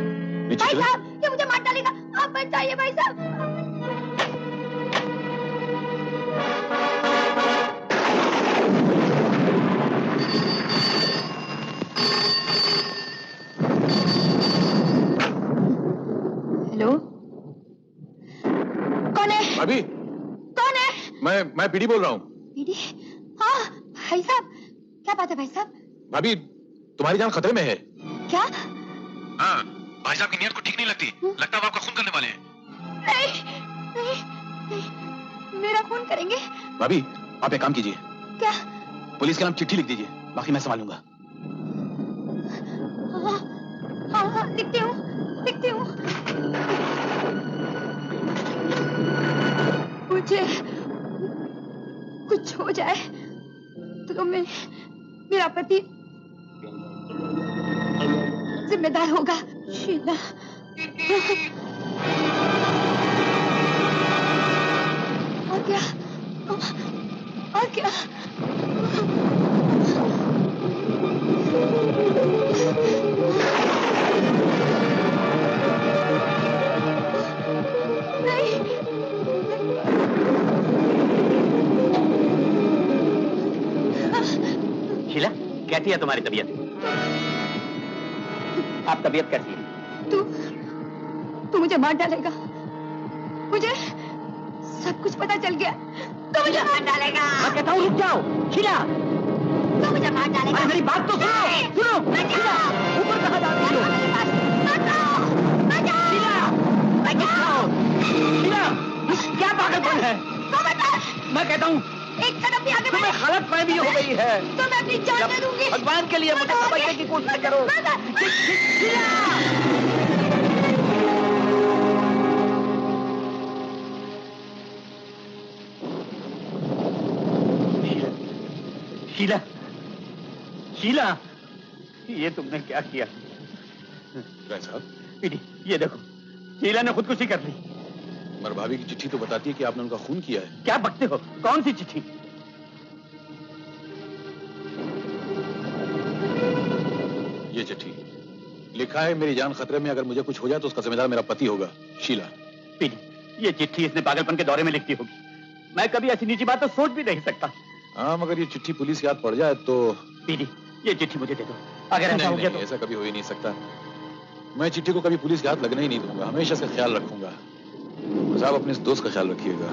नीचे भाई चलो। साहब, ये मुझे मार डालेगा। आप बचाइए भाई साहब। मैं पीडी बोल रहा हूँ। पीडी? हाँ भाई साहब, क्या बात है भाई साहब? भाभी, तुम्हारी जान खतरे में है। क्या? हाँ, भाई साहब की नीयत को ठीक नहीं लगती। लगता है वो आपका खून करने वाले हैं। नहीं, नहीं, नहीं, मेरा खून करेंगे? भाभी, आप एक काम कीजिए। क्या? पुलिस के नाम चिट्ठी लिख दीजिए, बाकी मैं संभाल लूंगा। हाँ हाँ, लिखती हूँ, लिखती हूँ। मुझे कुछ हो जाए तो मेरा पति जिम्मेदार होगा। शीला, और क्या? और क्या? शीला, कैसी है तुम्हारी तबीयत? आप तबीयत कैसी है? तू मुझे मार डालेगा। मुझे सब कुछ पता चल गया। तू मुझे मार डालेगा। मैं कहता हूँ रुक जाओ। शीला, तू मुझे मार डालेगा। मेरी बात तो सुनो। सुनो, शीला, ऊपर कहाँ जा रही हो? शीला, क्या पागलपन है? मैं कहता हूँ एक कदम भी आगे तुम्हें गलत फहमी हो गई है। तो मैं अपनी जान दे दूंगी। भगवान के लिए मुझे समझने की कोशिश करो। शीला, शीला, ये तुमने क्या किया? राय साहब, ये देखो, शीला ने खुदकुशी कर ली। मगर भाभी की चिट्ठी तो बताती है कि आपने उनका खून किया है। क्या बकते हो? कौन सी चिट्ठी? ये चिट्ठी लिखा है, मेरी जान खतरे में, अगर मुझे कुछ हो जाए तो उसका जिम्मेदार मेरा पति होगा, शीला। पीडी, ये चिट्ठी इसने पागलपन के दौरे में लिखी होगी। मैं कभी ऐसी नीची बात तो सोच भी नहीं सकता। हाँ, मगर ये चिट्ठी पुलिस के हाथ पड़ जाए तो। पीडी, ये चिट्ठी मुझे दे दो। अगर ऐसा हो गया तो। ऐसा कभी हो ही नहीं सकता। मैं चिट्ठी को कभी पुलिस के हाथ लगने ही नहीं दूंगा, हमेशा इसका ख्याल रखूंगा। साहब, अपने इस दोस्त का ख्याल रखिएगा।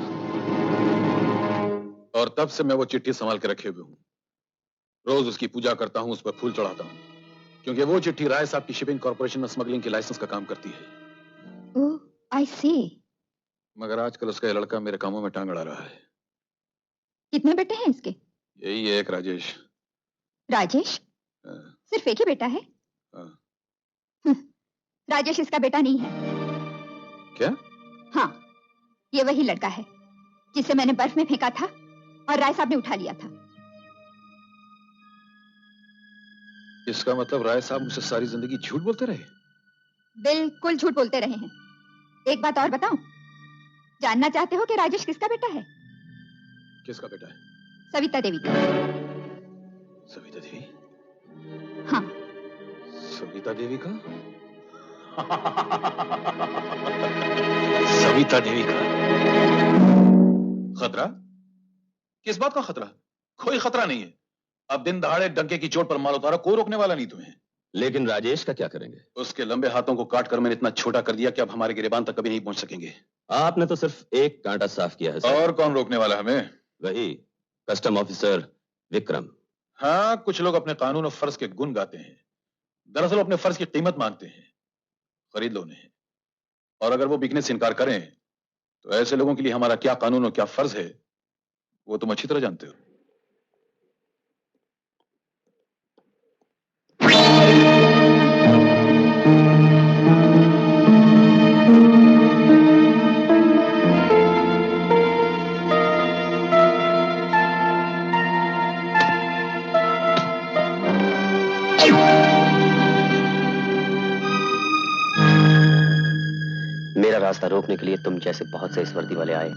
और तब से मैं वो चिट्ठी संभाल के रखे हुए हूँ। रोज उसकी पूजा करता हूँ, उस पर फूल चढ़ाता हूँ, क्योंकि वो चिट्ठी राय साहब की शिपिंग कॉर्पोरेशन में स्मगलिंग के लाइसेंस का काम करती है। ओह, आई सी। मगर आजकल उसका ये लड़का मेरे कामों में टांग अड़ा रहा है। कितने बेटे हैं इसके? यही है, एक राजेश। राजेश? सिर्फ एक ही बेटा है? राजेश इसका बेटा नहीं है। क्या? हाँ, ये वही लड़का है जिसे मैंने बर्फ में फेंका था और राय साहब ने उठा लिया था। इसका मतलब राय साहब मुझसे सारी जिंदगी झूठ बोलते रहे? बिल्कुल झूठ बोलते रहे हैं। एक बात और बताऊं, जानना चाहते हो कि राजेश किसका बेटा है? किसका बेटा है? सविता देवी का। सविता देवी? हाँ। सविता देवी का? सविता देवी का खतरा? किस बात का खतरा? कोई खतरा नहीं है। अब दिन दहाड़े डंके की चोट पर माल उतारा, कोई रोकने वाला नहीं तुम्हें। लेकिन राजेश का क्या करेंगे? उसके लंबे हाथों को काट कर मैंने इतना छोटा कर दिया कि अब हमारे गिरेबान तक कभी नहीं पहुंच सकेंगे। आपने तो सिर्फ एक कांटा साफ किया है सर। और कौन रोकने वाला हमें? वही कस्टम ऑफिसर विक्रम। हाँ, कुछ लोग अपने कानून और फर्ज के गुण गाते हैं, दरअसल अपने फर्ज की कीमत मांगते हैं। खरीद लो उन्हें, और अगर वो बिकने से इनकार करें तो ऐसे लोगों के लिए हमारा क्या कानून और क्या फर्ज है वो तुम अच्छी तरह जानते हो। मेरा रास्ता रोकने के लिए तुम जैसे बहुत से इस वर्दी वाले आए,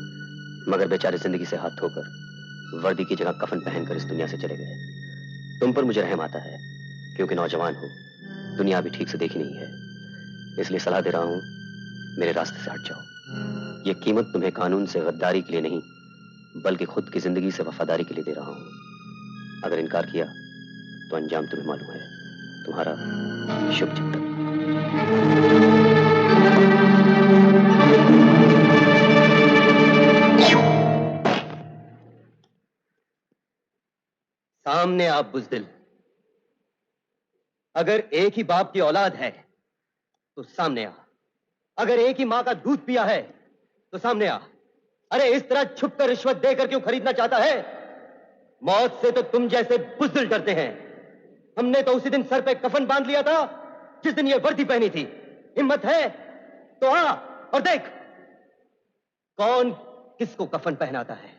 मगर बेचारे जिंदगी से हाथ धोकर वर्दी की जगह कफन पहनकर इस दुनिया से चले गए। तुम पर मुझे रहम आता है, क्योंकि नौजवान हो, दुनिया भी ठीक से देखी नहीं है। इसलिए सलाह दे रहा हूं, मेरे रास्ते से हट जाओ। ये कीमत तुम्हें कानून से गद्दारी के लिए नहीं, बल्कि खुद की जिंदगी से वफादारी के लिए दे रहा हूं। अगर इनकार किया तो अंजाम तुम्हें मालूम है। तुम्हारा शुभ चिंतन। सामने आप बुज़दिल। अगर एक ही बाप की औलाद है तो सामने आ। अगर एक ही मां का दूध पिया है तो सामने आ। अरे इस तरह छुपकर रिश्वत देकर क्यों खरीदना चाहता है? मौत से तो तुम जैसे बुज़दिल डरते हैं। हमने तो उसी दिन सर पे कफन बांध लिया था जिस दिन ये वर्दी पहनी थी। हिम्मत है तो आ और देख कौन किसको कफन पहनाता है।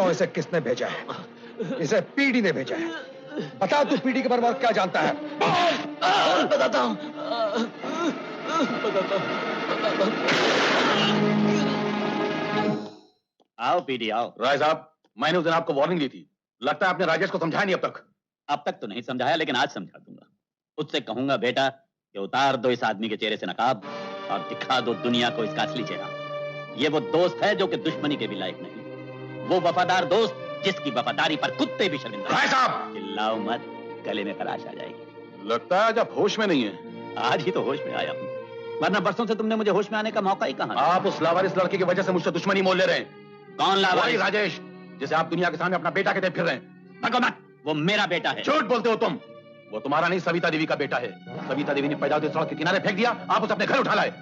इसे किसने भेजा है? इसे पीडी ने भेजा है। बता तू पीडी के बारे में क्या जानता है? बताता हूं। आओ पीडी आओ। राय साहब, मैंने उस दिन आपको वार्निंग दी थी। लगता है आपने राजेश को समझाया नहीं अब तक। अब तक तो नहीं समझाया, लेकिन आज समझा दूंगा। उससे कहूंगा बेटा कि उतार दो इस आदमी के चेहरे से नकाब और दिखा दो दुनिया को इसका असली चेहरा। ये वो दोस्त है जो कि दुश्मनी के भी लायक नहीं, वो वफादार दोस्त जिसकी वफादारी पर कुत्ते भी शर्मिंदा। राय साहब, चिल्लाओ मत, गले में खराश आ जाएगी। लगता है आज आप होश में नहीं है। आज ही तो होश में आया हूं, वरना बरसों से तुमने मुझे होश में आने का मौका ही कहा। आप उस लावारिस लड़के की वजह से मुझसे दुश्मनी मोल ले रहे हैं। कौन लावारिस? राजेश, जिसे आप दुनिया के सामने अपना बेटा कहते फिर रहे हैं। भगो मत, वो मेरा बेटा है। झूठ बोलते हो तुम। वो तुम्हारा नहीं, सविता देवी का बेटा है। सविता देवी ने पैदा होते सड़क के किनारे फेंक दिया, आप उसे अपने घर उठा लाए।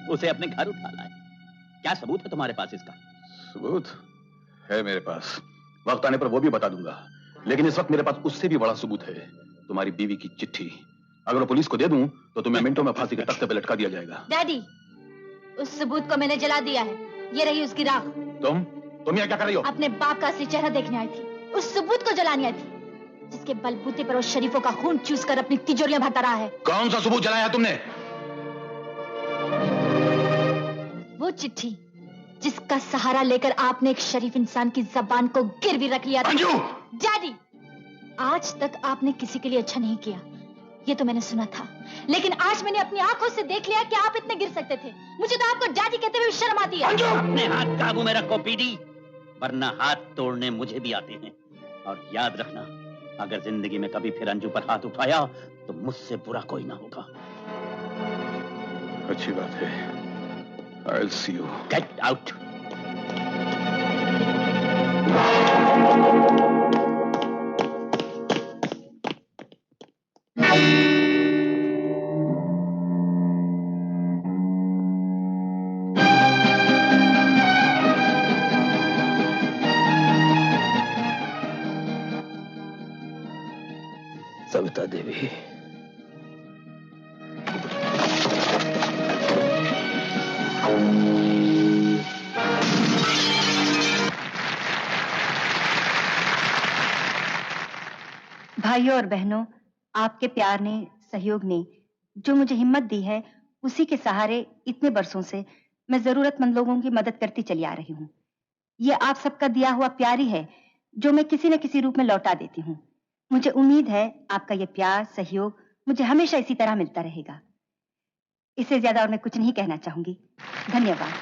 उसे अपने घर उठा लाए? क्या सबूत है तुम्हारे पास इसका? सबूत है मेरे पास, वक्त आने पर वो भी बता दूंगा। लेकिन इस वक्त मेरे पास उससे भी बड़ा सबूत है, तुम्हारी बीवी की चिट्ठी। अगर वो पुलिस को दे दूं तो तुम्हें मिनटों में फांसी के तख्ते पे लटका दिया जाएगा। डैडी, उस सबूत को मैंने जला दिया है। ये रही उसकी राख। तुम यहाँ क्या कर रही हो? अपने बाप का असली चेहरा देखने आई थी, उस सबूत को जलाने आई थी जिसके बलबूते पर उस शरीफों का खून चूस कर अपनी तिजोरियां भरता रहा है। कौन सा सबूत जलाया तुमने? वो चिट्ठी जिसका सहारा लेकर आपने एक शरीफ इंसान की जबान को गिरवी रख लिया था। डैडी, आज तक आपने किसी के लिए अच्छा नहीं किया, ये तो मैंने सुना था, लेकिन आज मैंने अपनी आंखों से देख लिया कि आप इतने गिर सकते थे। मुझे तो आपको डैडी कहते हुए शर्म आती है। अपने हाथ काबू में रखो पीडी, वरना हाथ तोड़ने मुझे भी आते हैं। और याद रखना, अगर जिंदगी में कभी फिर अंजू पर हाथ उठाया तो मुझसे बुरा कोई ना होगा। अच्छी बात है। I'll see you. Get out. Savita Devi, देवी। भाइयों और बहनों, आपके प्यार ने, सहयोग ने जो मुझे हिम्मत दी है, उसी के सहारे इतने बरसों से मैं जरूरतमंद लोगों की मदद करती चली आ रही हूँ। ये आप सबका दिया हुआ प्यार ही है जो मैं किसी न किसी रूप में लौटा देती हूँ। मुझे उम्मीद है आपका ये प्यार, सहयोग मुझे हमेशा इसी तरह मिलता रहेगा। इससे ज्यादा और मैं कुछ नहीं कहना चाहूंगी। धन्यवाद।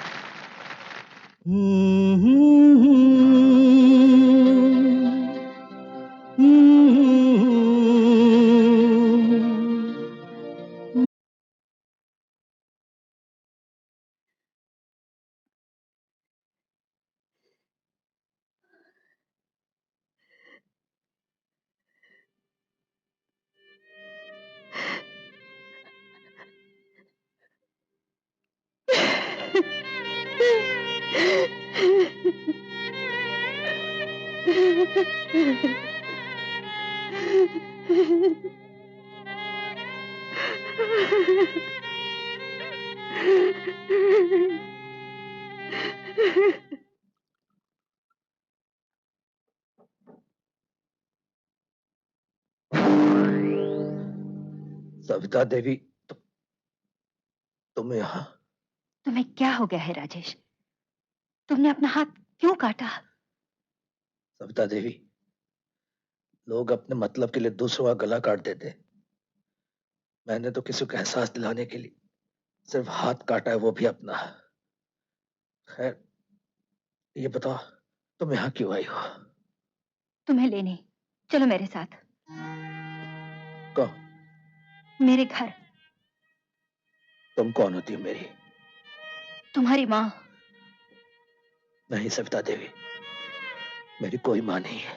सविता देवी, तुम यहाँ? तुम्हें क्या हो गया है राजेश? तुमने अपना हाथ क्यों काटा? सविता देवी, लोग अपने मतलब के लिए दूसरों का गला काट देते। मैंने तो किसी को एहसास दिलाने के लिए सिर्फ हाथ काटा है, वो भी अपना। खैर, ये बताओ तुम यहाँ क्यों आई हो? तुम्हें लेने। चलो मेरे साथ। कौन? मेरे घर। तुम कौन होती हो मेरी? तुम्हारी माँ। नहीं सविता देवी, मेरी कोई माँ नहीं है।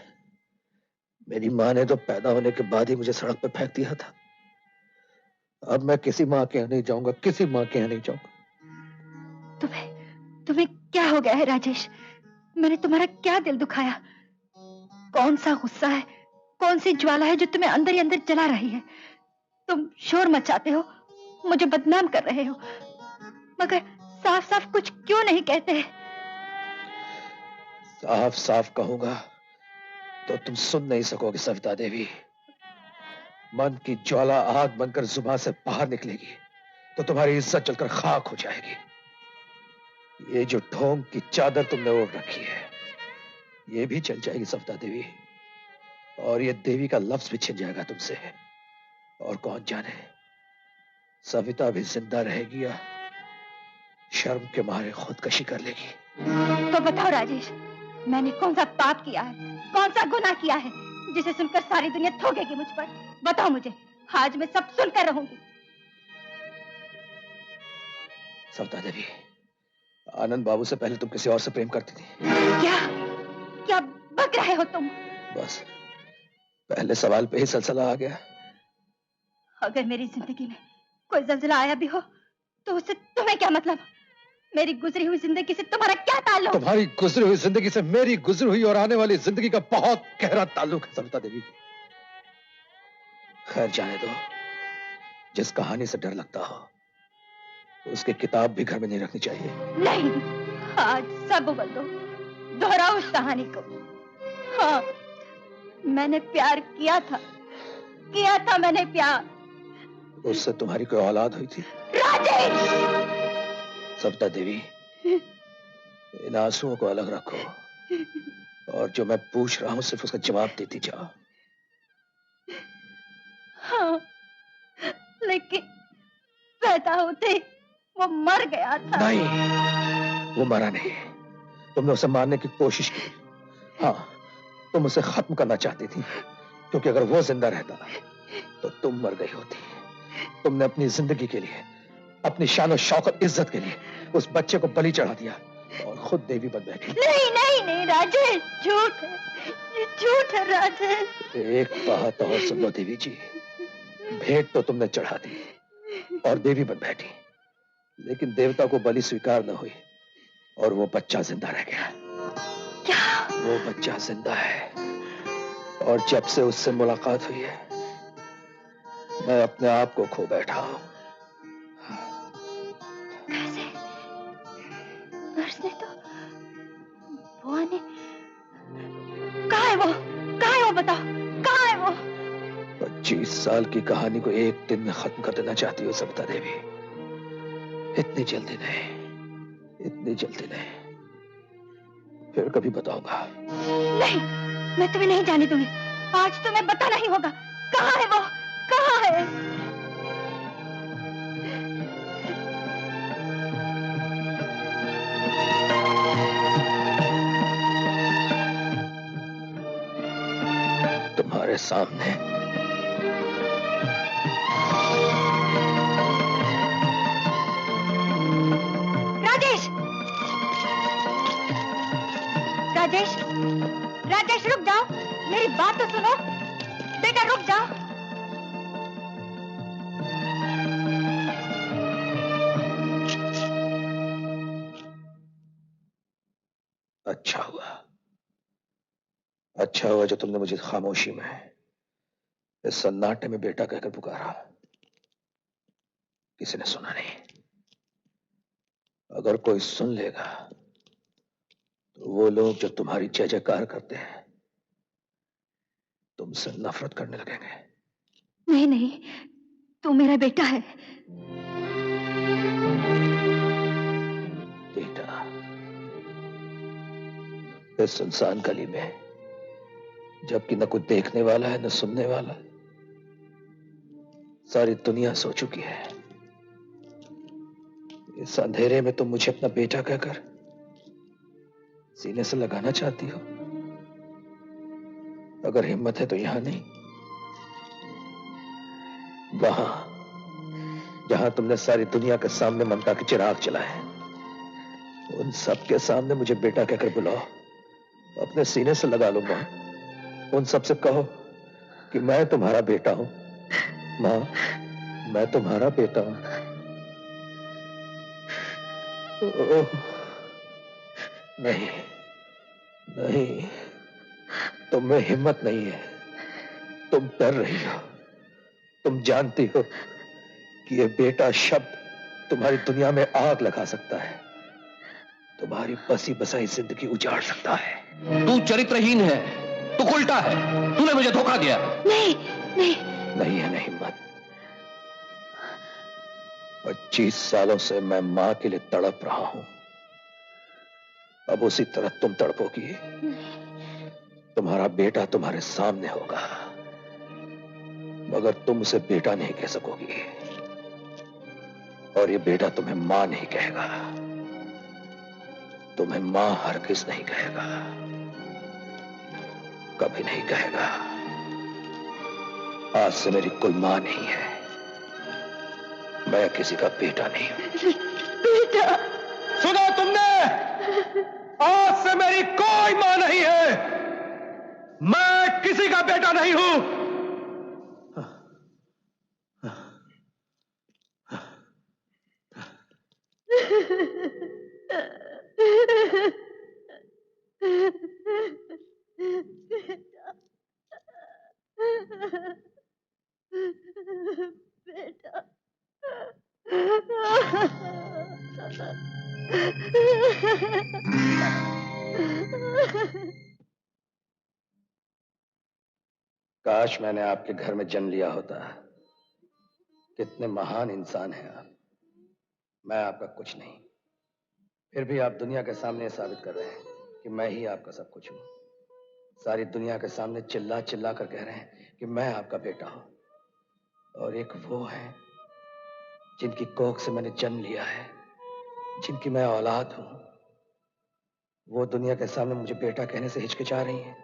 मेरी माँ ने तो पैदा होने के बाद ही मुझे सड़क पर फेंक दिया था। अब मैं किसी माँ के यहाँ नहीं जाऊंगा, किसी माँ के यहाँ नहीं जाऊंगा। तुम्हें क्या हो गया है राजेश? मैंने तुम्हारा क्या दिल दुखाया? कौन सा गुस्सा है, कौन सी ज्वाला है जो तुम्हें अंदर ही अंदर जला रही है? तुम शोर मचाते हो, मुझे बदनाम कर रहे हो, मगर साफ साफ कुछ क्यों नहीं कहते? साफ साफ कहूंगा तो तुम सुन नहीं सकोगे सविता देवी। मन की ज्वाला आग बनकर जुबान से बाहर निकलेगी तो तुम्हारी इज्जत जलकर खाक हो जाएगी। ये जो ढोंग की चादर तुमने ओढ़ रखी है, ये भी चल जाएगी सविता देवी, और ये देवी का लफ्ज भी छिन जाएगा तुमसे। और कौन जाने सविता भी जिंदा रहेगी या शर्म के मारे खुदकशी कर लेगी। तो बताओ राजेश, मैंने कौन सा पाप किया है, कौन सा गुनाह किया है जिसे सुनकर सारी दुनिया थोकेगी मुझ पर? बताओ मुझे, आज मैं सब सुनकर रहूंगी। सविता देवी, आनंद बाबू से पहले तुम किसी और से प्रेम करती थी। क्या बक रहे हो तुम? बस पहले सवाल पे ही सलसला आ गया। अगर मेरी जिंदगी में कोई जल्जला आया भी हो तो उससे तुम्हें क्या मतलब? मेरी गुजरी हुई जिंदगी से तुम्हारा क्या ताल्लुक? तुम्हारी गुजरी हुई जिंदगी से मेरी गुजरी हुई और आने वाली जिंदगी का बहुत गहरा ताल्लुक है सविता देवी। खैर जाने दो, जिस कहानी से डर लगता हो उसकी किताब भी घर में नहीं रखनी चाहिए। नहीं, आज सब बोल दो, दोहराओ उस कहानी को। हाँ, मैंने प्यार किया था मैंने प्यार। उससे तुम्हारी कोई औलाद हुई थी? राजेश! सविता देवी, इन आंसुओं को अलग रखो और जो मैं पूछ रहा हूं सिर्फ उसका जवाब देती जाओ। हाँ, लेकिन पैदा होते वो मर गया था। नहीं, वो मरा नहीं। तुमने उसे मारने की कोशिश की। हाँ, तुम उसे खत्म करना चाहती थी, क्योंकि अगर वो जिंदा रहता तो तुम मर गई होती। तुमने अपनी जिंदगी के लिए, अपनी शान और शौकत, इज्जत के लिए उस बच्चे को बलि चढ़ा दिया और खुद देवी बन बैठी। नहीं नहीं नहीं राजेश, झूठ है, ये झूठ है राजेश। एक बात और सुन लो देवी जी, भेंट तो तुमने चढ़ा दी और देवी बन बैठी, लेकिन देवता को बलि स्वीकार न हुई और वो बच्चा जिंदा रह गया। क्या? वो बच्चा जिंदा है और जब से उससे मुलाकात हुई है मैं अपने आप को खो बैठा हूं। कैसे तो बुआ ने कहाँ है वो? कहाँ है वो? बताओ कहाँ है वो? 25 साल की कहानी को एक दिन में खत्म कर देना चाहती हो सविता देवी? इतनी जल्दी नहीं, इतनी जल्दी नहीं। फिर कभी बताऊंगा। नहीं, मैं तुम्हें नहीं जाने दूंगी। आज तुम्हें बताना ही होगा। कहाँ है वो? कहाँ है? तुम्हारे सामने। राजेश! राजेश! राजेश रुक जाओ, मेरी बात तो सुनो। बेटा रुक जाओ। अच्छा हुआ जो तुमने मुझे खामोशी में, इस सन्नाटे में बेटा कहकर पुकारा। किसी ने सुना नहीं। अगर कोई सुन लेगा तो वो लोग जो तुम्हारी जय जयकार करते हैं तुमसे नफरत करने लगेंगे। नहीं नहीं, तू मेरा बेटा है। बेटा? इस सुनसान गली में, जबकि न कुछ देखने वाला है न सुनने वाला, सारी दुनिया सो चुकी है। इस अंधेरे में तुम मुझे अपना बेटा कहकर सीने से लगाना चाहती हो? अगर हिम्मत है तो यहां नहीं, वहां जहां तुमने सारी दुनिया के सामने ममता के चिराग जलाए, उन सब के सामने मुझे बेटा कहकर बुलाओ। अपने सीने से लगा लूंगा। उन सब से कहो कि मैं तुम्हारा बेटा हूं। मां, मैं तुम्हारा बेटा हूं। नहीं नहीं, तुम में हिम्मत नहीं है। तुम डर रही हो। तुम जानती हो कि यह बेटा शब्द तुम्हारी दुनिया में आग लगा सकता है, तुम्हारी बसी बसाई जिंदगी उजाड़ सकता है। तू चरित्रहीन है, तू उल्टा है, तूने मुझे धोखा दिया। नहीं नहीं नहीं है, नहीं हिम्मत। 25 सालों से मैं मां के लिए तड़प रहा हूं। अब उसी तरह तुम तड़पोगी। तुम्हारा बेटा तुम्हारे सामने होगा, मगर तुम उसे बेटा नहीं कह सकोगी, और ये बेटा तुम्हें मां नहीं कहेगा। तुम्हें मां हरगिज नहीं कहेगा, कभी नहीं कहेगा। आज से मेरी कोई मां नहीं है। मैं किसी का बेटा नहीं हूं। बेटा! सुनो तुमने, आज से मेरी कोई मां नहीं है। मैं किसी का बेटा नहीं हूं। बेटा काश मैंने आपके घर में जन्म लिया होता। कितने महान इंसान हैं आप। मैं आपका कुछ नहीं, फिर भी आप दुनिया के सामने साबित कर रहे हैं कि मैं ही आपका सब कुछ हूं। सारी दुनिया के सामने चिल्ला चिल्ला कर कह रहे हैं कि मैं आपका बेटा हूं। और एक वो है जिनकी कोख से मैंने जन्म लिया है, जिनकी मैं औलाद हूं, वो दुनिया के सामने मुझे बेटा कहने से हिचकिचा रही हैं।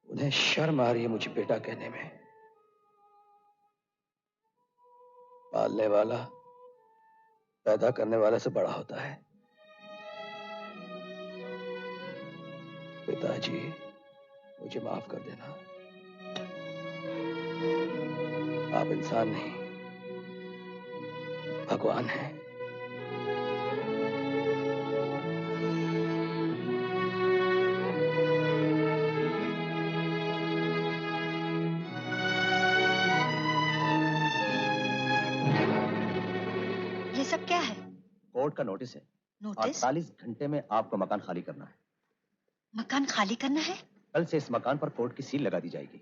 उन्हें शर्म आ रही है मुझे बेटा कहने में। पालने वाला पैदा करने वाले से बड़ा होता है। पिताजी, मुझे माफ कर देना। आप इंसान नहीं, भगवान हैं। कोर्ट का नोटिस है। नोटिस? 48 घंटे में आपको मकान खाली करना है। मकान खाली करना है? कल से इस मकान पर कोर्ट की सील लगा दी जाएगी।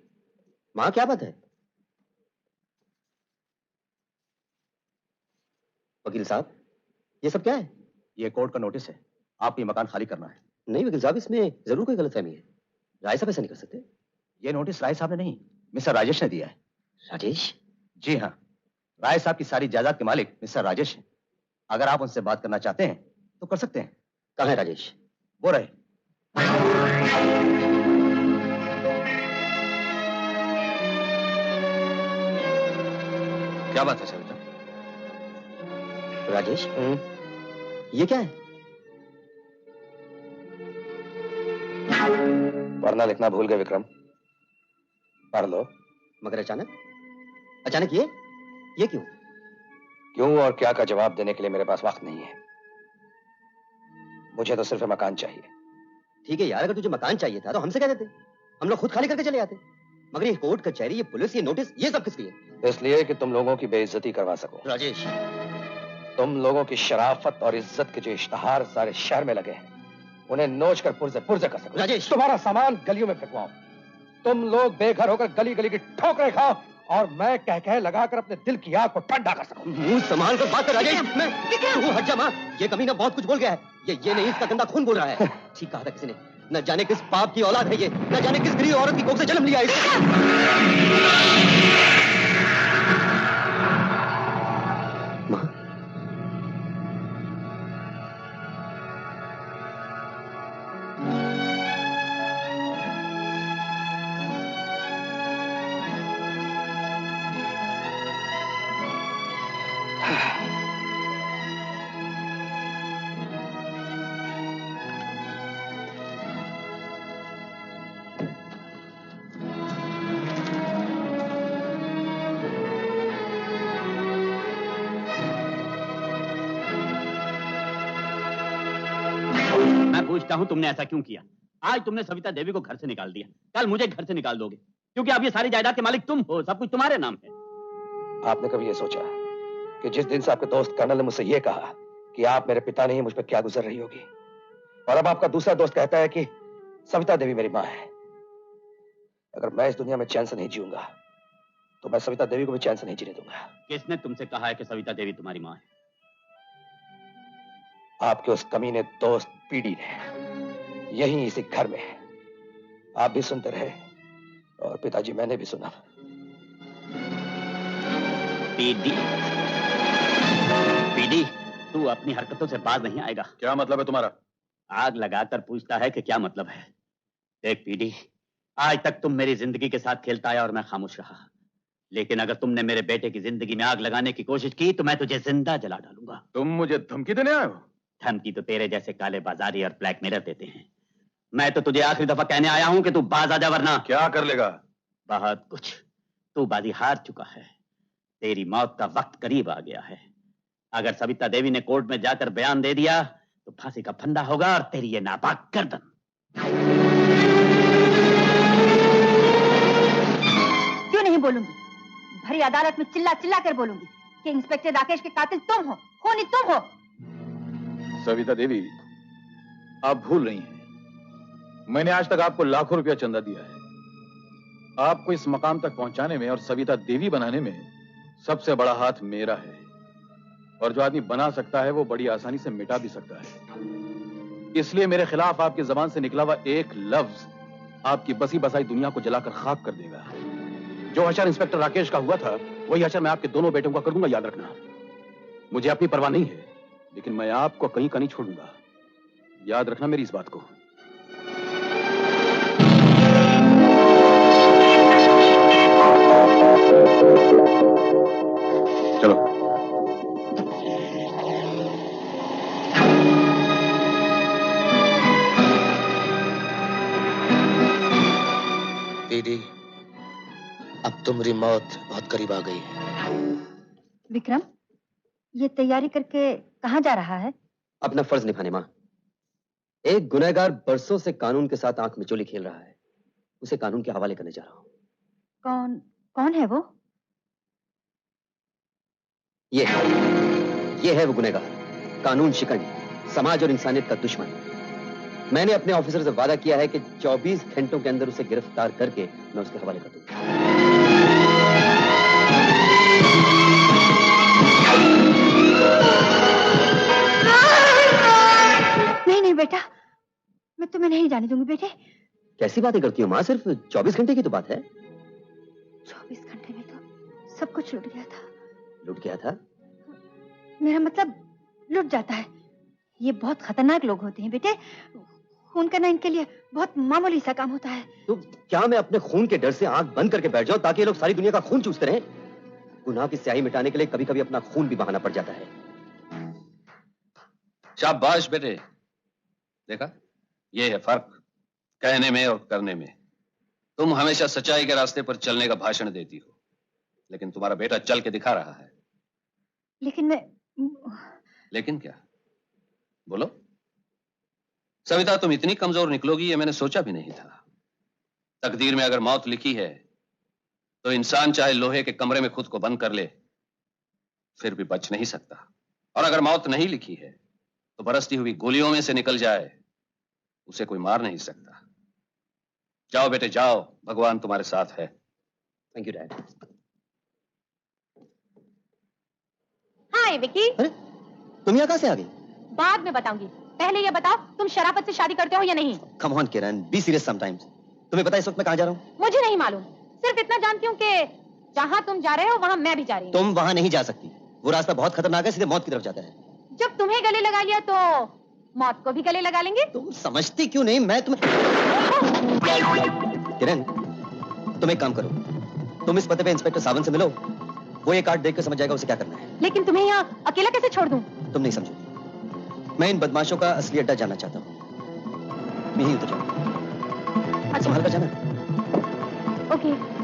मां क्या बात है? वकील साहब, ये सब क्या है? ये कोर्ट का नोटिस है, आपको ये मकान खाली करना है। नहीं वकील साहब, इसमें जरूर कोई गलतफहमी है। राय साहब ऐसा नहीं कर सकते। ये नोटिस राय साहब ने नहीं, मिस्टर राजेश ने दिया है। राजेश? जी हाँ, राय साहब की सारी जायदाद के मालिक मिस्टर राजेश हैं। अगर आप उनसे बात करना चाहते हैं तो कर सकते हैं। कहाँ है राजेश? वो रहे। क्या बात है सविता? राजेश, ये क्या है? पढ़ना लिखना भूल गए विक्रम? पढ़ लो। मगर अचानक ये क्यों? क्यों और क्या का जवाब देने के लिए मेरे पास वक्त नहीं है। मुझे तो सिर्फ मकान चाहिए। ठीक है यार, अगर तुझे मकान चाहिए था तो हमसे कह देते, हम लोग खुद खाली करके चले जाते। मगर ये कोर्ट कचहरी, ये पुलिस, ये नोटिस, ये सब किस लिए? इसलिए कि तुम लोगों की बेइज्जती करवा सको। राजेश, तुम लोगों की शराफत और इज्जत के जो इश्तहार सारे शहर में लगे हैं, उन्हें नोच कर पुर्जे कर सको। राजेश, तुम्हारा सामान गलियों में फेंकवाओ, तुम लोग बेघर होकर गली गली की ठोकरें खाओ, और मैं कह लगाकर अपने दिल की आग को ठंडा कर सकूं। मुंह संभाल कर बात कर राजेश। तू हट जा मां, ये कमीना बहुत कुछ बोल गया है। ये नहीं, इसका गंदा खून बोल रहा है। ठीक कहा था किसी ने, न जाने किस पाप की औलाद है ये, न जाने किस गरीब औरत की कोख से जन्म लिया मां, पूछता हूं तुमने ऐसा क्यों किया? आज तुमने सविता देवी को घर से निकाल दिया, कल मुझे घर से निकाल दोगे, क्योंकि अब ये सारी जायदाद के मालिक तुम हो, सब कुछ तुम्हारे नाम है। आपने कभी ये सोचा कि जिस दिन से आपके दोस्त कर्नल ने मुझसे ये कहा कि आप मेरे पिता नहीं, मुझ पर क्या गुजर रही होगी? और अब आपका दूसरा दोस्त कहता है कि सविता देवी मेरी मां है। अगर मैं इस दुनिया में चैन से नहीं जीऊंगा तो मैं सविता देवी को भी चैन से नहीं जीने दूंगा। किसने तुमसे कहा है कि सविता देवी तुम्हारी मां है? आपके उस कमीने दोस्त पीडी ने, यहीं इसी घर में। आप भी सुनते रहे और पिताजी मैंने भी सुना। पीडी, तू अपनी हरकतों से बाज नहीं आएगा। क्या मतलब है तुम्हारा? आग लगाकर पूछता है कि क्या मतलब है। देख पीडी, आज तक तुम मेरी जिंदगी के साथ खेलता आया और मैं खामोश रहा, लेकिन अगर तुमने मेरे बेटे की जिंदगी में आग लगाने की कोशिश की तो मैं तुझे जिंदा जला डालूंगा। तुम मुझे धमकी देने आए हो? धमकी तो तेरे जैसे काले बाजारी और ब्लैकमेलर देते हैं। मैं तो तुझे आखिरी दफा कहने आया हूं कि तू बाज आ जा, वरना क्या कर लेगा? बहुत कुछ। तू बाजी हार चुका है, तेरी मौत का वक्त करीब आ गया है। अगर सविता देवी ने कोर्ट में जाकर बयान दे दिया तो फांसी का फंदा होगा और तेरी ये नापाक गर्दन। क्यों नहीं बोलूंगी? भरी अदालत में चिल्ला चिल्ला कर बोलूंगी कि इंस्पेक्टर राकेश के कातिल तुम हो, खूनी तुम हो। सविता देवी, आप भूल रही हैं, मैंने आज तक आपको लाखों रुपया चंदा दिया है। आपको इस मकाम तक पहुंचाने में और सविता देवी बनाने में सबसे बड़ा हाथ मेरा है। और जो आदमी बना सकता है वो बड़ी आसानी से मिटा भी सकता है। इसलिए मेरे खिलाफ आपकी जबान से निकला हुआ एक लफ्ज आपकी बसी बसाई दुनिया को जलाकर खाक कर देगा। जो हशर इंस्पेक्टर राकेश का हुआ था वही हशर मैं आपके दोनों बेटों का कर दूंगा, याद रखना। मुझे अपनी परवाह नहीं है, लेकिन मैं आपको कहीं का नहीं छोड़ूंगा। याद रखना मेरी इस बात को। चलो। दीदी, अब तुम्हारी मौत बहुत करीब आ गई है। विक्रम, ये तैयारी करके कहाँ जा रहा है? अपना फर्ज निभाने मां। एक गुनहगार बरसों से कानून के साथ आंख मिचोली खेल रहा है, उसे कानून के हवाले करने जा रहा हूं। कौन है वो? ये है वो गुनहगार कानून शिकन, समाज और इंसानियत का दुश्मन। मैंने अपने ऑफिसर से वादा किया है कि 24 घंटों के अंदर उसे गिरफ्तार करके मैं उसके हवाले कर दूंगा। नहीं नहीं बेटा, मैं तुम्हें नहीं जाने दूंगी बेटे। कैसी बातें करती हो माँ, सिर्फ 24 घंटे की तो बात है। 24 घंटे में तो सब कुछ लुट गया था। लुट गया था? मेरा मतलब लुट जाता है। ये बहुत खतरनाक लोग होते हैं बेटे। खून करना इनके लिए बहुत मामूली सा काम होता है। तो क्या मैं अपने खून के डर से आंख बंद करके बैठ जाऊं ताकि ये लोग सारी दुनिया का खून चूसते रहें? गुनाह की स्याही मिटाने के लिए कभी कभी अपना खून भी बहाना पड़ जाता है। शाबाश बेटे, देखा, ये है फर्क कहने में और करने में। तुम हमेशा सच्चाई के रास्ते पर चलने का भाषण देती हो, लेकिन तुम्हारा बेटा चल के दिखा रहा है। लेकिन मैं... लेकिन क्या? बोलो। सविता, तुम इतनी कमजोर निकलोगी ये मैंने सोचा भी नहीं था। तकदीर में अगर मौत लिखी है तो इंसान चाहे लोहे के कमरे में खुद को बंद कर ले फिर भी बच नहीं सकता, और अगर मौत नहीं लिखी है तो बरसती हुई गोलियों में से निकल जाए उसे कोई मार नहीं सकता। जाओ बेटे जाओ, भगवान तुम्हारे साथ है। Thank you dad. Hi Vicky. अरे तुम यहाँ कहाँ से आ गई? बाद में बताऊंगी, पहले ये बताओ तुम शराफत से शादी करते हो या नहीं? Come on Kiran, be serious sometimes. तुम्हें पता है इस वक्त मैं कहाँ जा रहा हूँ? मुझे नहीं मालूम, सिर्फ इतना जानती हूँ कि जहाँ तुम जा रहे हो वहाँ मैं भी जा रही हूँ। तुम वहाँ नहीं जा सकती, वो रास्ता बहुत खतरनाक है, सीधे मौत की तरफ जाता है। जब तुम्हें गले लगा लिया तो मौत को भी गले लगा लेंगे। तुम समझती क्यों नहीं? मैं तुम्हें... किरण, तुम एक काम करो, तुम इस पते पे इंस्पेक्टर सावन से मिलो, वो ये कार्ड देख कर समझ जाएगा उसे क्या करना है। लेकिन तुम्हें यहाँ अकेला कैसे छोड़ दूं? तुम नहीं समझोगी। मैं इन बदमाशों का असली अड्डा जानना चाहता हूँ। मैं ही उतर जाऊँ। अच्छा। संभाल कर जाना। ओके।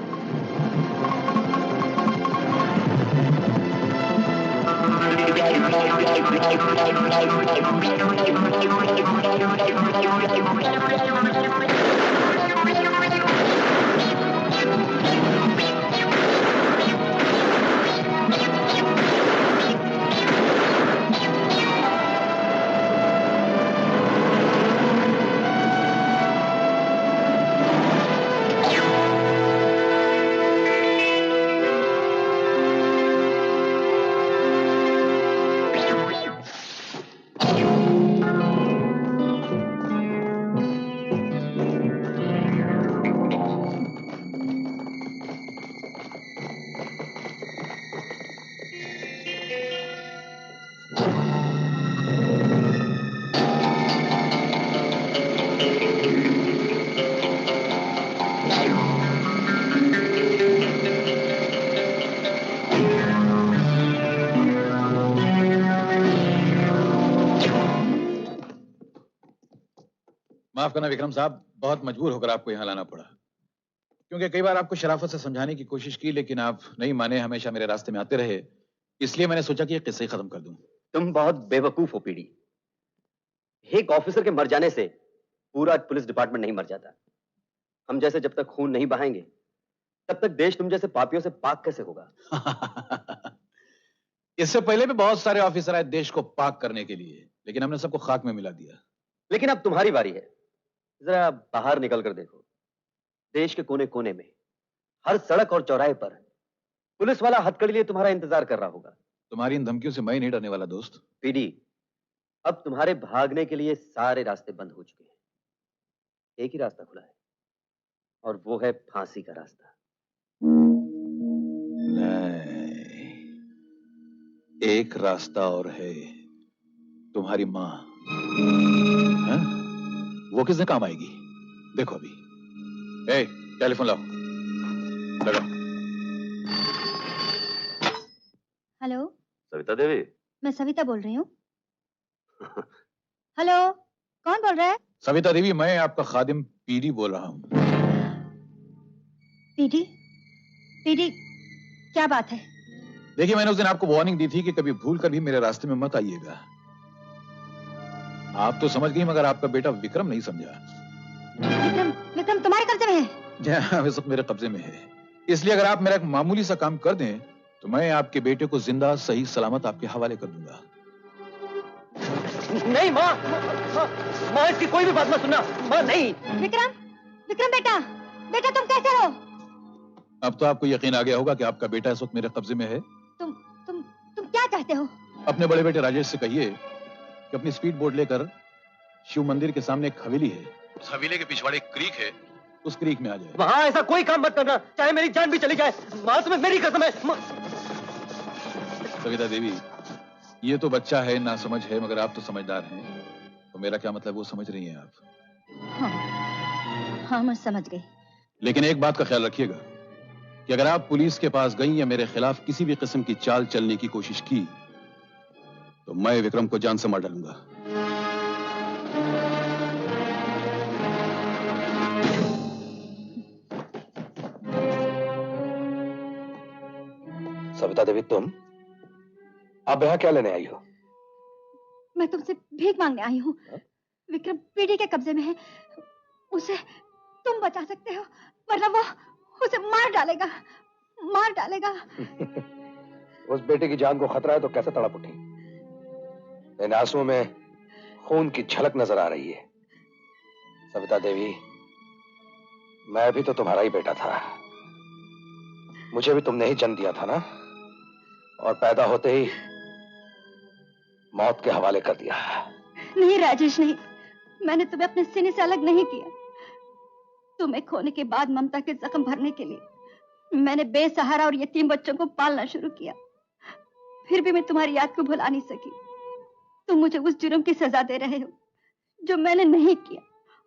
माफ करना विक्रम साहब, बहुत मजबूर होकर आपको यहाँ लाना पड़ा, क्योंकि कई बार आपको शराफत से समझाने की कोशिश की लेकिन आप नहीं माने, हमेशा मेरे रास्ते में आते रहे, इसलिए मैंने सोचा कि ये किस्सा ही खत्म कर दूं। तुम बहुत बेवकूफ हो पीडी। एक ऑफिसर के मर जाने से पूरा पुलिस डिपार्टमेंट नहीं मर जाता। हम जैसे जब तक खून नहीं बहाएंगे तब तक देश तुम जैसे पापियों से पाक कैसे होगा? इससे पहले भी बहुत सारे ऑफिसर आए देश को पाक करने के लिए, लेकिन हमने सबको खाक में मिला दिया। लेकिन अब तुम्हारी बारी है। जरा बाहर निकल कर देखो, देश के कोने कोने में, हर सड़क और चौराहे पर पुलिस वाला हथकड़ी लिए तुम्हारा इंतजार कर रहा होगा। तुम्हारी इन धमकियों से मैं नहीं डरने वाला दोस्त। पीडी, अब तुम्हारे भागने के लिए सारे रास्ते बंद हो चुके हैं। एक ही रास्ता खुला है और वो है फांसी का रास्ता। नहीं, एक रास्ता और है, तुम्हारी मां। हाँ? वो किस दिन काम आएगी? देखो अभी। ए, टेलीफोन लाओ, लगाओ। हेलो, सविता देवी। मैं सविता बोल रही हूँ। हेलो, कौन बोल रहा है? सविता देवी, मैं आपका खादिम पीडी बोल रहा हूँ। पीडी? पीडी, क्या बात है? देखिए, मैंने उस दिन आपको वार्निंग दी थी कि कभी भूल कर भी मेरे रास्ते में मत आइएगा। आप तो समझ गई, मगर आपका बेटा विक्रम नहीं समझा। विक्रम तुम्हारे कब्जे में है? हाँ, वे सब मेरे कब्जे में है। इसलिए अगर आप मेरा एक मामूली सा काम कर दें तो मैं आपके बेटे को जिंदा सही सलामत आपके हवाले कर दूंगा। नहीं माँ, माँ इसकी कोई भी बात मत सुनना। माँ नहीं। विक्रम, विक्रम बेटा, बेटा तुम कैसे हो? अब तो आपको यकीन आ गया होगा कि आपका बेटा इस वक्त मेरे कब्जे में है। तुम क्या चाहते हो? अपने बड़े बेटे राजेश से कहिए कि अपनी स्पीड बोट लेकर शिव मंदिर के सामने एक हवेली है, उस हवेली के पिछवाड़े एक क्रीक है, उस क्रीक में आ जाए। वहाँ ऐसा कोई काम मत करना, चाहे मेरी जान भी चली जाए। माँ तुम्हें मेरी कसम है। सविता देवी, ये तो बच्चा है, ना समझ है, मगर आप तो समझदार हैं, तो मेरा क्या मतलब वो समझ रही हैं आप? हाँ मैं समझ गई। लेकिन एक बात का ख्याल रखिएगा कि अगर आप पुलिस के पास गई या मेरे खिलाफ किसी भी किस्म की चाल चलने की कोशिश की तो मैं विक्रम को जान से मार डालूंगा। सविता देवी, तुम अब यहाँ क्या लेने आई हो? मैं तुमसे भीख मांगने आई हूँ। विक्रम पीढ़ी के कब्जे में है, उसे तुम बचा सकते हो, वरना वो उसे मार डालेगा, मार डालेगा। उस बेटे की जान को खतरा है तो कैसे तड़प उठी? इन आंसुओं में खून की झलक नजर आ रही है। सविता देवी, मैं भी तो तुम्हारा ही बेटा था, मुझे भी तुमने ही जन्म दिया था ना, और पैदा होते ही मौत के हवाले कर दिया। नहीं राजेश नहीं, मैंने तुम्हें अपने सीने से अलग नहीं किया। तुम्हें खोने के बाद ममता के जख्म भरने के लिए मैंने बेसहारा और यतीम बच्चों को पालना शुरू किया। फिर भी मैं तुम्हारी याद को भुला नहीं सकी। तुम मुझे उस जुर्म की सजा दे रहे हो जो मैंने नहीं किया,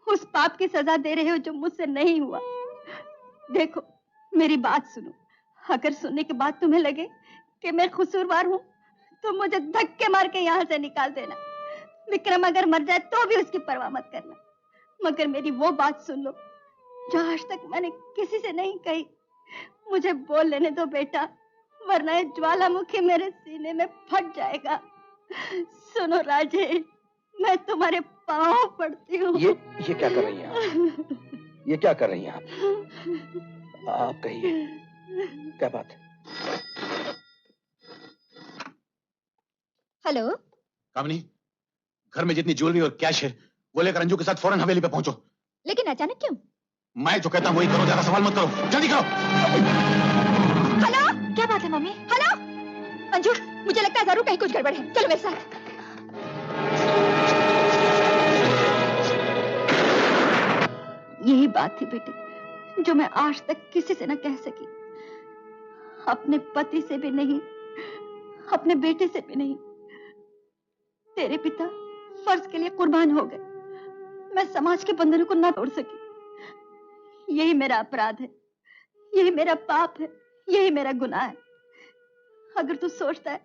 उस पाप की सजा दे रहे हो जो मुझसे नहीं हुआ। देखो मेरी बात सुनो, अगर सुनने के बाद तुम्हें लगे कि मैं कसूरवार हूँ तो मुझे धक्के मार के यहाँ से निकाल देना। विक्रम अगर मर जाए तो भी उसकी परवाह मत करना, मगर मेरी वो बात सुन लो जो आज तक मैंने किसी से नहीं कही। मुझे बोल लेने दो बेटा, वरना ये ज्वालामुखी मेरे सीने में फट जाएगा। सुनो राजेश, मैं तुम्हारे पांव पड़ती हूँ। ये क्या कर रही हैं आप? ये क्या कर रही हैं आप कहिए, क्या बात है? हेलो कामनी, घर में जितनी ज्वेलरी और कैश है वो लेकर अंजू के साथ फौरन हवेली पे पहुंचो। लेकिन अचानक क्यों? मैं जो कहता हूं वही करो, ज्यादा सवाल मत करो, जल्दी करो। हेलो, क्या बात है मम्मी? हेलो अंजू, मुझे लगता है जरूर कहीं कुछ गड़बड़ है, चलो मेरे साथ। यही बात थी बेटे जो मैं आज तक किसी से न कह सकी, अपने पति से भी नहीं, अपने बेटे से भी नहीं। तेरे पिता फर्ज के लिए कुर्बान हो गए, मैं समाज के बंधनों को न तोड़ सकी। यही मेरा अपराध है, यही मेरा पाप है, यही मेरा गुनाह है। अगर तू सोचता है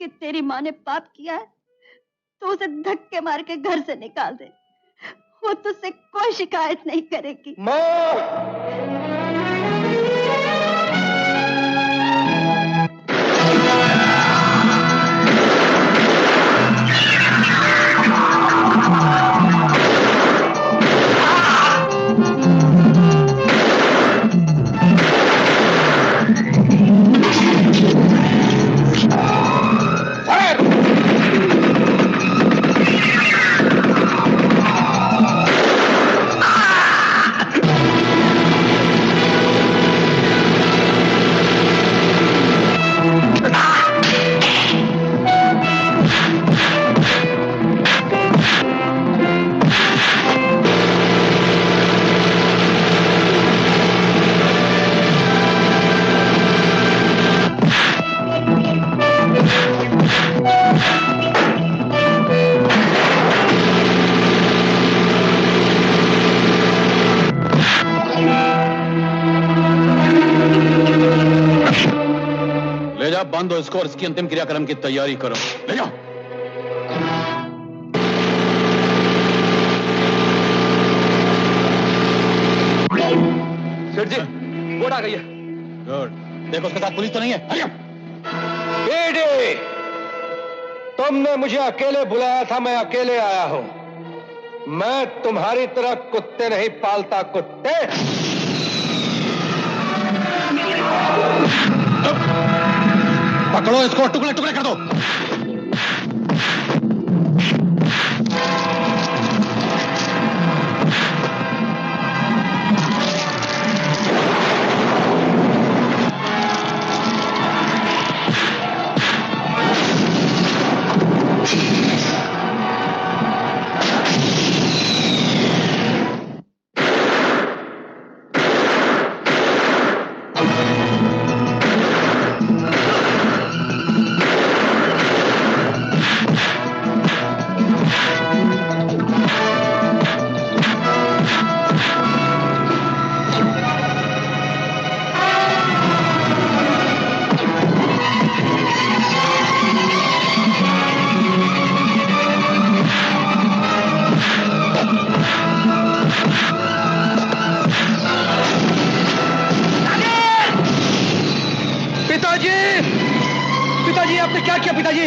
कि तेरी माँ ने पाप किया है तो उसे धक्के मार के घर से निकाल दे, वो तुझसे कोई शिकायत नहीं करेगी। बांधो इसको और इसकी अंतिम क्रियाक्रम की तैयारी करो। ले जाओ। सेठ जी, बोट आ गई है। गुड, देखो उसके साथ पुलिस तो नहीं है। बेटे, तुमने मुझे अकेले बुलाया था, मैं अकेले आया हूं। मैं तुम्हारी तरह कुत्ते नहीं पालता, कुत्ते। पकड़ो इसको, टुकड़े टुकड़े कर दो। आपने क्या किया पिताजी?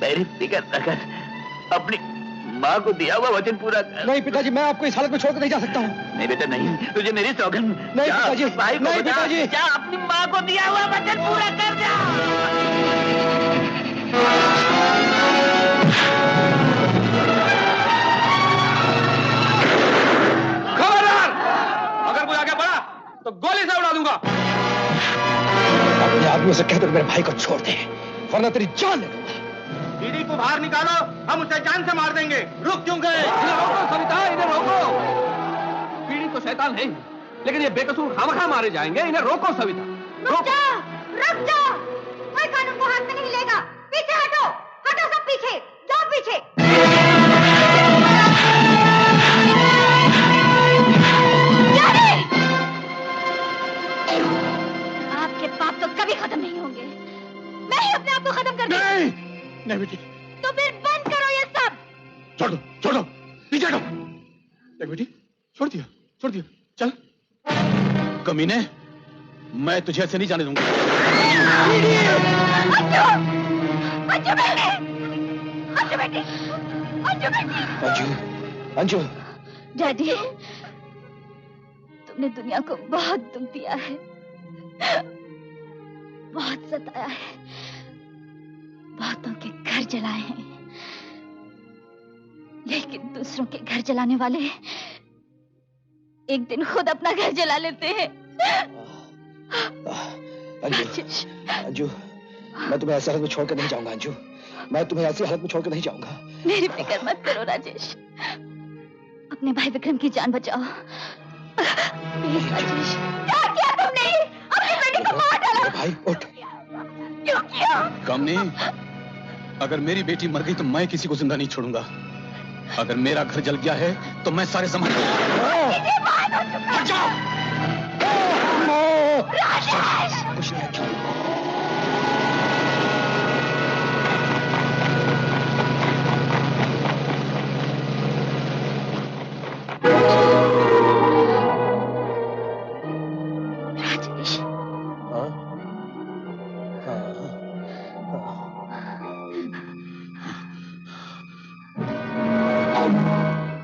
मेरी फिक्र न कर, अपनी माँ को दिया हुआ वचन पूरा कर। नहीं पिताजी, मैं आपको इस हालत में छोड़कर नहीं जा सकता हूँ। नहीं बेटा नहीं, तुझे मेरी सौगंध। नहीं पिताजी, भाई को नहीं पिताजी, जा अपनी माँ को दिया हुआ वचन पूरा कर जा। खबरदार, अगर कोई आगे बढ़ा तो गोली से उड़ा दूंगा। अपने आदमियों से कहकर मेरे भाई को छोड़ दे, वरना तेरी जान ले लूंगा। पीढ़ी को बाहर निकालो, हम उसे जान से मार देंगे। रुक क्यों गए? इन्हें रोको सविता, इन्हें रोको। पीढ़ी तो शैतान है, लेकिन ये बेकसूर खामखा मारे जाएंगे। इन्हें रोको सविता। रुक जा, कोई कानून को हाथ में नहीं लेगा। पीछे हटो, हटो सब पीछे, जाओ पीछे। आपके पाप तो कभी खत्म नहीं होंगे। मैं ही अपने आप को खत्म कर दूंगी। नहीं बेटी, तो फिर बंद करो ये सब। छोड़ दो, पीछे हटो। देख बेटी, छोड़ दिया, चल। कमीने, मैं तुझे ऐसे नहीं जाने दूंगा। अंजू। डैडी, तुमने दुनिया को बहुत दुख दिया है, बहुत सताया है, बहुतों के घर जलाए हैं, लेकिन दूसरों के घर जलाने वाले एक दिन खुद अपना घर जला लेते हैं। अंजू, मैं तुम्हें ऐसी हालत में छोड़कर नहीं जाऊंगा। अंजू, मैं तुम्हें ऐसी हालत में छोड़कर नहीं जाऊंगा। मेरी फिक्र मत करो राजेश, अपने भाई विक्रम की जान बचाओ। प्लीज राजेश। क्या किया तुमने? अपनी बेटी को मार डाला। भाई उठ। क्यों किया? कमनी, अगर मेरी बेटी मर गई तो मैं किसी को जिंदा नहीं छोड़ूंगा। अगर मेरा घर जल गया है तो मैं सारे संभाल कुछ नहीं अच्छा। राजेश,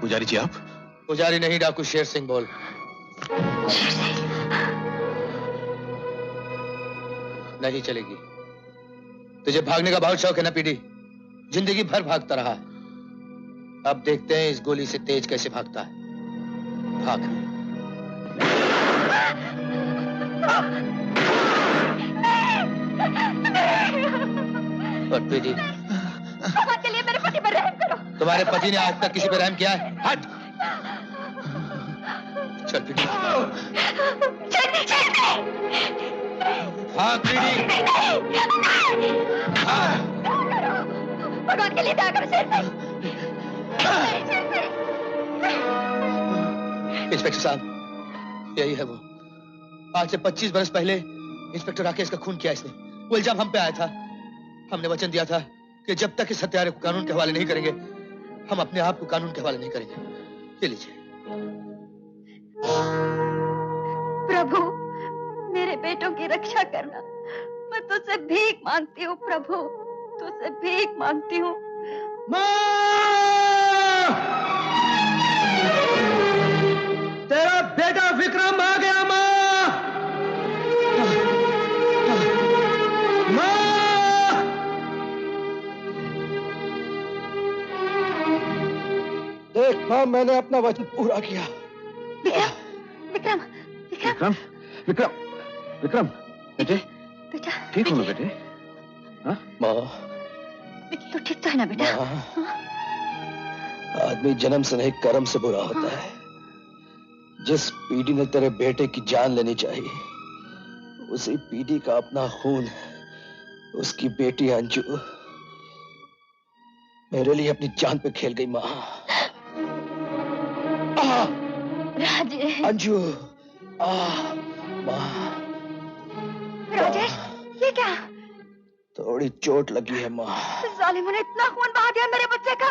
पुजारी जी आप? पुजारी नहीं, डाकू शेर सिंह बोल। नहीं चलेगी। तुझे भागने का बहुत शौक है ना पीडी? जिंदगी भर भागता रहा। अब देखते हैं इस गोली से तेज कैसे भागता है। भाग। और पीडी, के लिए मेरे पति पर रहम करो। तुम्हारे पति ने आज तक किसी पर रहम किया है? हट। चल पीडी। भाग पीडी। भगवान के लिए दया करो शेर सिंह। इंस्पेक्टर साहब, यही है वो। आज से 25 बरस पहले इंस्पेक्टर राकेश का खून किया इसने। वो इल्जाम हम पे आया था। हमने वचन दिया था कि जब तक इस हत्यारे को कानून के हवाले नहीं करेंगे, हम अपने आप को कानून के हवाले नहीं करेंगे। ये लीजिए। प्रभु, मेरे बेटों की रक्षा करना। मैं तुझसे भीख मांगती हूँ प्रभु, तुझसे भीख मांगती हूँ। तेरा बेटा विक्रम आ गया। देख मां, मैंने अपना वचन पूरा किया। विक्रम, विक्रम, विक्रम, विक्रम, बेटे, बेटा, ठीक हो ना बेटे? मां, तू ठीक तो है ना बेटा? आदमी जन्म से नहीं कर्म से बुरा होता है। जिस पीडी ने तेरे बेटे की जान लेनी चाहिए, उसी पीडी का अपना खून, उसकी बेटी अंजू मेरे लिए अपनी जान पे खेल गई। मां, राजेश, अंजू, मां। राजेश, ये क्या? थोड़ी चोट लगी है मां। जालिमों ने इतना खून बहा दिया मेरे बच्चे का।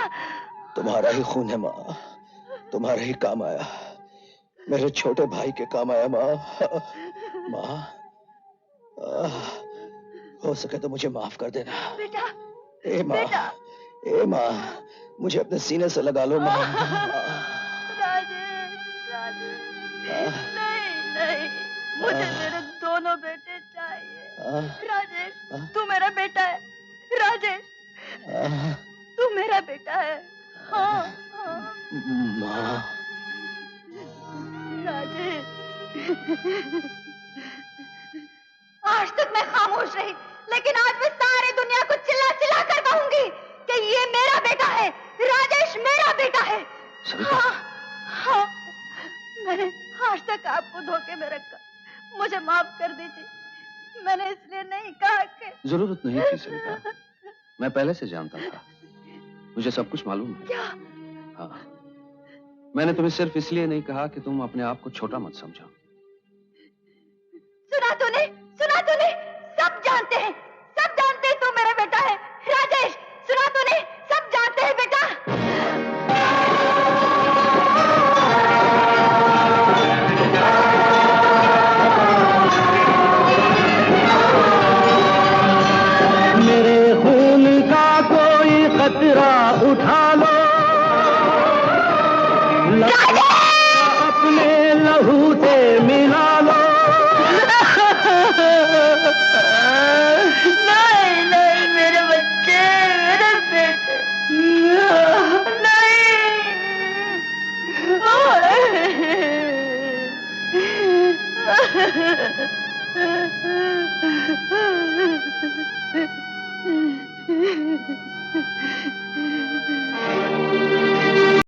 तुम्हारा ही खून है मां, तुम्हारे ही काम आया। मेरे छोटे भाई के काम आया मां। मां, हो सके तो मुझे माफ कर देना। बेटा, ए माँ, ए माँ, मुझे अपने सीने से लगा लो माँ। राजेश, नहीं नहीं, मुझे मेरे दोनों बेटे चाहिए। राजेश, तू मेरा बेटा है। राजेश, तू मेरा बेटा है। हाँ, हाँ। माँ। राजेश, आज तक मैं खामोश रही, लेकिन आज मैं सारी दुनिया को चिल्ला चिल्ला कर कहूंगी कि ये मेरा बेटा है। राजेश मेरा बेटा है। हाँ, हाँ, मैंने आज तक आपको धोखे में रखा, मुझे माफ कर दीजिए। मैंने इसलिए नहीं कहा कि जरूरत नहीं थी सविता, मैं पहले से जानता था, मुझे सब कुछ मालूम है। क्या? हाँ, मैंने तुम्हें सिर्फ इसलिए नहीं कहा कि तुम अपने आप को छोटा मत समझो। सुना तूने, सुना तूने, सब जानते हैं तू मेरा बेटा है। राजेश, सुना तूने, सब जानते हैं बेटा। मेरे खून का कोई खतरा उठा लो, अपने लहू से मिला लो। नहीं नहीं, मेरे बच्चे, मेरे बेटे, नहीं।